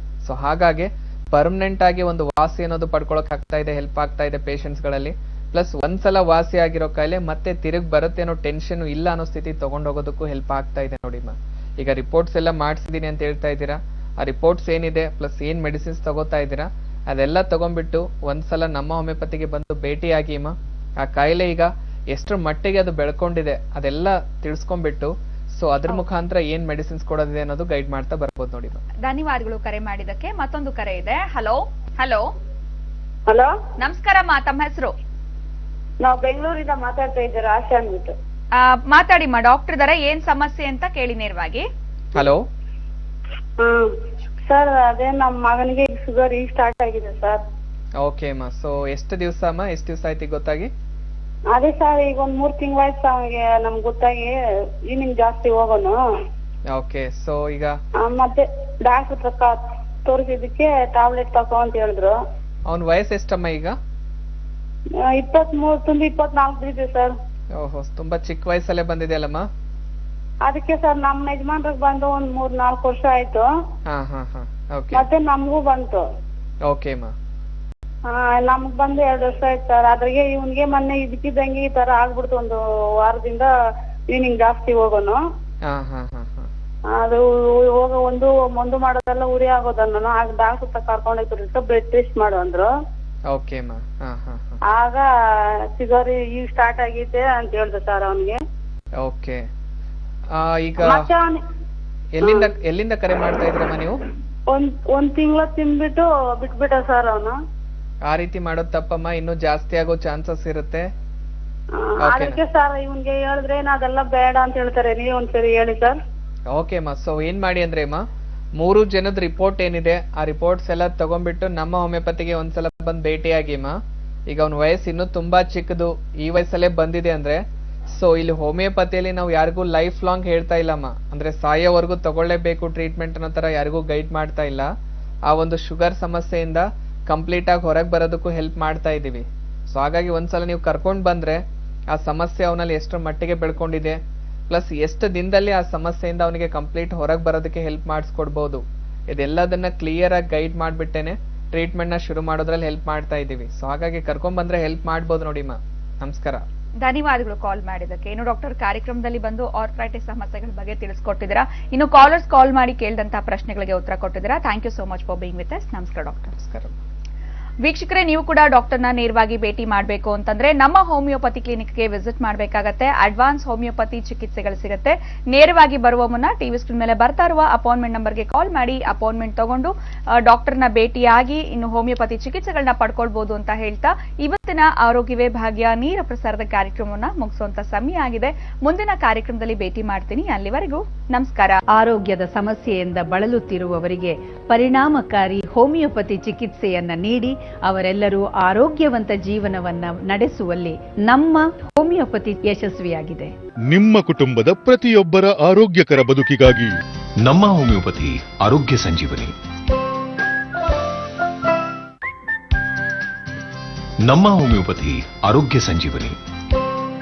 ಸೊ ಹಾಗಾಗಿ ಪರ್ಮನೆಂಟ್ ಆಗಿ ಒಂದು ವಾಸಿ ಅನ್ನೋದು ಪಡ್ಕೊಳಕ್ ಆಗ್ತಾ ಇದೆ, ಹೆಲ್ಪ್ ಆಗ್ತಾ ಇದೆ ಪೇಷಂಟ್ಸ್ ಗಳಲ್ಲಿ. ಪ್ಲಸ್ ಒಂದ್ಸಲ ವಾಸಿ ಆಗಿರೋ ಕಾಯಿಲೆ ಮತ್ತೆ ತಿರುಗಿ ಬರುತ್ತೆ ಅನ್ನೋ ಟೆನ್ಷನ್ ಇಲ್ಲ ಅನ್ನೋ ಸ್ಥಿತಿ ತಗೊಂಡೋಗೋದಕ್ಕೂ ಹೆಲ್ಪ್ ಆಗ್ತಾ ಇದೆ ನೋಡಿ ಈಗ ರಿಪೋರ್ಟ್ಸ್ ಎಲ್ಲ ಮಾಡಿಸಿದೀನಿ ಅಂತ ಹೇಳ್ತಾ ಇದ್ದೀರಾ, ಆ ರಿಪೋರ್ಟ್ಸ್ ಏನಿದೆ ಪ್ಲಸ್ ಏನ್ ಮೆಡಿಸಿನ್ಸ್ ತಗೋತಾ ಇದ್ದೀರಾ ಅದೆಲ್ಲ ತಗೊಂಡ್ಬಿಟ್ಟು ಒಂದ್ಸಲ ನಮ್ಮ ಹೋಮಿಯೋಪತಿಗೆ ಬಂದು ಭೇಟಿಯಾಗಿ ಆ ಕಾಯಿಲೆ ಈಗ ಎಷ್ಟರ ಮಟ್ಟಿಗೆ ಅದು ಬೆಳ್ಕೊಂಡಿದೆ ಅದೆಲ್ಲ ತಿಳ್ಸ್ಕೊಂಡ್ಬಿಟ್ಟು ಸೊ ಅದ್ರ ಮುಖಾಂತರ ಏನ್ ಮೆಡಿಸಿನ್ಸ್ ಕೊಡೋದಿದೆ ಅನ್ನೋದು ಗೈಡ್ ಮಾಡ್ತಾ ಬರ್ಬೋದು ನೋಡಿ. ಧನ್ಯವಾದಗಳು ಕರೆ ಮಾಡಿದಕ್ಕೆ. ಮತ್ತೊಂದು ಕರೆ ಇದೆ. ಹಲೋ ಹಲೋ ಹಲೋ, ನಮಸ್ಕಾರ ತಮ್ಮ ಹೆಸರು? ನಾವು ಬೆಂಗಳೂರಿಂದ ಮಾತಾಡ್ತಾ ಇದ್ದೀರಾ, ಆಶಾ ಅಂದ್ಬಿಟ್ಟು. ಮಾತಾಡಿ ಡಾಕ್ಟರ್ ಇದಾರೆ, ಏನ್ ಸಮಸ್ಯೆ ಅಂತ ಕೇಳಿ ನೇರವಾಗಿ. ಹಲೋ ಸರ್, ಅದೇ ನಮ್ಮ ಮಗನಿಗೆ ಶುಗರ್ ಈಗ ಸ್ಟಾರ್ಟ್ ಆಗಿದೆ ಸರ್. ಓಕೆ ಸೊ ಎಷ್ಟು ದಿವಸ ಆಯ್ತು ಗೊತ್ತಾಗಿ? ಅದೇ ಸರ್, ಈಗ ಒಂದ್ 3 ತಿಂಗಳಾಯ್ತು ಅವನಿಗೆ ನಮ್ಗೆ ಗೊತ್ತಾಗಿ ಈವ್ನಿಂಗ್ ಜಾಸ್ತಿ ಹೋಗೋನು. ಓಕೆ ಸೊ ಈಗ ಮತ್ತೆ ಡಾಕ್ಟರ್ ಹತ್ರ ತೋರಿಸಿದಕ್ಕೆ ಟ್ಯಾಬ್ಲೆಟ್ ತಗೋ ಅಂತ ಹೇಳಿದ್ರು. ಅವನ ವಯಸ್ಸು ಎಷ್ಟಮ್ಮ ಈಗ? 23 ತುಂಬಿ 24 ಇದೆ ಸರ್. ಓಹೋ, ತುಂಬಾ ಚಿಕ್ಕ ವಯಸ್ಸಲ್ಲೇ ಬಂದಿದೆ ಅಲ್ಲಮ್ಮ. ಅದಕ್ಕೆ ಸರ್ ನಮ್ಮ ಯಜಮಾನ್ರಿಗೆ ಬಂದು ಒಂದ್ 3-4 ವರ್ಷ ಆಯ್ತು. ಮತ್ತೆ ನಮಗೂ ಬಂತು. ಓಕೆ ನಮ್ಗ್ ಬಂದು 2 ವರ್ಷ ಆಯ್ತು ಸರ್. ಅದ್ರಾಗೆ ಇವನ್ಗೆ ಮೊನ್ನೆ ಇದಕ್ಕಿದ್ದಂಗೆ ಈ ತರ ಆಗ್ಬಿಡ್ತು, ಒಂದು ವಾರದಿಂದ ಈವ್ನಿಂಗ್ ಜಾಸ್ತಿ ಹೋಗೋನು. ಅದು ಹೋಗ ಒಂದು ಮಾಡೋದೆಲ್ಲ ಉರಿ ಆಗೋದನ್ನ ಆಗ ಡಾಕ್ಟರ್ ಹತ್ರ ಕರ್ಕೊಂಡೋಗ್ತಿರ್ತ ಬ್ಲಡ್ ಟೆಸ್ಟ್ ಮಾಡು ಅಂದ್ರು. ಆಗ ಶುಗರ್ ಈಗ ಸ್ಟಾರ್ಟ್ ಆಗೈತೆ ಅಂತ ಹೇಳ್ದೆ ಸರ್ ಅವನಿಗೆ. ಓಕೆ, ಈಗ ಎಲ್ಲಿಂದ ಕರೆ ಮಾಡ್ತಾ ಇದ್ರಮ್ಮ ನೀವು? ಒಂದ್ ತಿಂಗಳ ತಿಂದ್ಬಿಟ್ಟು ಬಿಟ್ಬಿಟ್ಟ ಸರ್ ಅವನು. ಆ ರೀತಿ ಮಾಡೋದ್ ತಪ್ಪಮ್ಮ, ಇನ್ನೂ ಜಾಸ್ತಿ ಆಗೋ ಚಾನ್ಸಸ್ ಇರುತ್ತೆ. ಅದಕ್ಕೆ ಸರ್ ಇವನ್ಗೆ ಹೇಳಿದ್ರೆ ಅದೆಲ್ಲ ಬೇಡ ಅಂತ ಹೇಳ್ತಾರೆ, ನೀವ್ ಒಂದ್ಸರಿ ಹೇಳಿ ಸರ್. ಓಕೆ ಸೊ ಏನ್ ಮಾಡಿ ಅಂದ್ರೆ 3 ಜನದ ರಿಪೋರ್ಟ್ ಏನಿದೆ ಆ ರಿಪೋರ್ಟ್ಸ್ ಎಲ್ಲ ತಗೊಂಡ್ಬಿಟ್ಟು ನಮ್ಮ ಹೋಮಿಯೋಪತಿಗೆ ಒಂದ್ಸಲ ಬಂದ್ ಭೇಟಿಯಾಗಿ ಈಗ ಅವ್ನ ವಯಸ್ಸು ಇನ್ನೂ ತುಂಬಾ ಚಿಕ್ಕದು, ಈ ವಯಸ್ಸಲ್ಲೇ ಬಂದಿದೆ ಅಂದ್ರೆ ಸೊ ಇಲ್ಲಿ ಹೋಮಿಯೋಪತಿಯಲ್ಲಿ ನಾವು ಯಾರಿಗೂ ಲೈಫ್ ಲಾಂಗ್ ಹೇಳ್ತಾ ಇಲ್ಲಮ್ಮ, ಅಂದ್ರೆ ಸಾಯೋವರೆಗೂ ತಗೊಳ್ಳೇಬೇಕು ಟ್ರೀಟ್ಮೆಂಟ್ ಅನ್ನೋ ತರ ಯಾರಿಗೂ ಗೈಡ್ ಮಾಡ್ತಾ ಇಲ್ಲ. ಆ ಒಂದು ಶುಗರ್ ಸಮಸ್ಯೆಯಿಂದ ಕಂಪ್ಲೀಟ್ ಆಗಿ ಹೊರಗೆ ಬರೋದಕ್ಕೂ ಹೆಲ್ಪ್ ಮಾಡ್ತಾ ಇದೀವಿ. ಸೊ ಹಾಗಾಗಿ ಒಂದ್ಸಲ ನೀವು ಕರ್ಕೊಂಡ್ ಬಂದ್ರೆ ಆ ಸಮಸ್ಯೆ ಅವನಲ್ಲಿ ಎಷ್ಟರ ಮಟ್ಟಿಗೆ ಬೆಳ್ಕೊಂಡಿದೆ ಪ್ಲಸ್ ಎಷ್ಟು ದಿನದಲ್ಲಿ ಆ ಸಮಸ್ಯೆಯಿಂದ ಅವನಿಗೆ ಕಂಪ್ಲೀಟ್ ಹೊರಗೆ ಬರೋದಕ್ಕೆ ಹೆಲ್ಪ್ ಮಾಡಿಸ್ಕೊಡ್ಬಹುದು, ಇದೆಲ್ಲದನ್ನ ಕ್ಲಿಯರ್ ಆಗಿ ಗೈಡ್ ಮಾಡ್ಬಿಟ್ಟೇನೆ ಟ್ರೀಟ್ಮೆಂಟ್ ನ ಶುರು ಮಾಡೋದ್ರಲ್ಲಿ ಹೆಲ್ಪ್ ಮಾಡ್ತಾ ಇದೀವಿ. ಸೊ ಹಾಗಾಗಿ ಕರ್ಕೊಂಡ್ ಬಂದ್ರೆ ಹೆಲ್ಪ್ ಮಾಡ್ಬೋದು ನೋಡಿ. ನಮಸ್ಕಾರ, ಧನ್ಯವಾದಗಳು ಕಾಲ್ ಮಾಡಿದಕ್ಕೆ. ಇನ್ನು ಡಾಕ್ಟರ್ ಕಾರ್ಯಕ್ರಮದಲ್ಲಿ ಬಂದು ಆರ್ಥರೈಟಿಸ್ ಸಮಸ್ಯೆಗಳ ಬಗ್ಗೆ ತಿಳಿಸ್ಕೊಟ್ಟಿದ್ದೀರಾ, ಇನ್ನು ಕಾಲರ್ಸ್ ಕಾಲ್ ಮಾಡಿ ಕೇಳಿದಂತಹ ಪ್ರಶ್ನೆಗಳಿಗೆ ಉತ್ತರ ಕೊಟ್ಟಿದ್ದೀರಾ. Thank you so much for being with us. ನಮಸ್ಕಾರ ಡಾಕ್ಟರ್. ನಮಸ್ಕಾರ ವೀಕ್ಷಕರೇ, ನೀವು ಕೂಡ ಡಾಕ್ಟರ್ನ ನೇರವಾಗಿ ಭೇಟಿ ಮಾಡಬೇಕು ಅಂತಂದ್ರೆ ನಮ್ಮ ಹೋಮಿಯೋಪತಿ ಕ್ಲಿನಿಕ್ಗೆ ವಿಸಿಟ್ ಮಾಡಬೇಕಾಗತ್ತೆ. ಅಡ್ವಾನ್ಸ್ ಹೋಮಿಯೋಪತಿ ಚಿಕಿತ್ಸೆಗಳು ಸಿಗುತ್ತೆ. ನೇರವಾಗಿ ಬರುವ ಮುನ್ನ ಟಿವಿ ಸ್ಕ್ರೀನ್ ಮೇಲೆ ಬರ್ತಾ ಇರುವ ಅಪಾಯಿಂಟ್ಮೆಂಟ್ ನಂಬರ್ಗೆ ಕಾಲ್ ಮಾಡಿ ಅಪಾಯಿಂಟ್ಮೆಂಟ್ ತಗೊಂಡು ಡಾಕ್ಟರ್ನ ಭೇಟಿಯಾಗಿ ಇನ್ನು ಹೋಮಿಯೋಪತಿ ಚಿಕಿತ್ಸೆಗಳನ್ನ ಪಡ್ಕೊಳ್ಬಹುದು ಅಂತ ಹೇಳ್ತಾ ಇವತ್ತಿನ ಆರೋಗ್ಯವೇ ಭಾಗ್ಯ ನೇರ ಪ್ರಸಾರದ ಕಾರ್ಯಕ್ರಮವನ್ನ ಮುಗಿಸುವಂತ ಸಮಯ ಆಗಿದೆ. ಮುಂದಿನ ಕಾರ್ಯಕ್ರಮದಲ್ಲಿ ಭೇಟಿ ಮಾಡ್ತೀನಿ. ಅಲ್ಲಿವರೆಗೂ ನಮಸ್ಕಾರ. ಆರೋಗ್ಯದ ಸಮಸ್ಯೆಯಿಂದ ಬಳಲುತ್ತಿರುವವರಿಗೆ ಪರಿಣಾಮಕಾರಿ ಹೋಮಿಯೋಪತಿ ಚಿಕಿತ್ಸೆಯನ್ನ ನೀಡಿ ಅವರೆಲ್ಲರೂ ಆರೋಗ್ಯವಂತ ಜೀವನವನ್ನ ನಡೆಸುವಲ್ಲಿ ನಮ್ಮ ಹೋಮಿಯೋಪತಿ ಯಶಸ್ವಿಯಾಗಿದೆ. ನಿಮ್ಮ ಕುಟುಂಬದ ಪ್ರತಿಯೊಬ್ಬರ ಆರೋಗ್ಯಕರ ಬದುಕಿಗಾಗಿ ನಮ್ಮ ಹೋಮಿಯೋಪತಿ ಆರೋಗ್ಯ ಸಂಜೀವನಿ. ನಮ್ಮ ಹೋಮಿಯೋಪತಿ ಆರೋಗ್ಯ ಸಂಜೀವನಿ.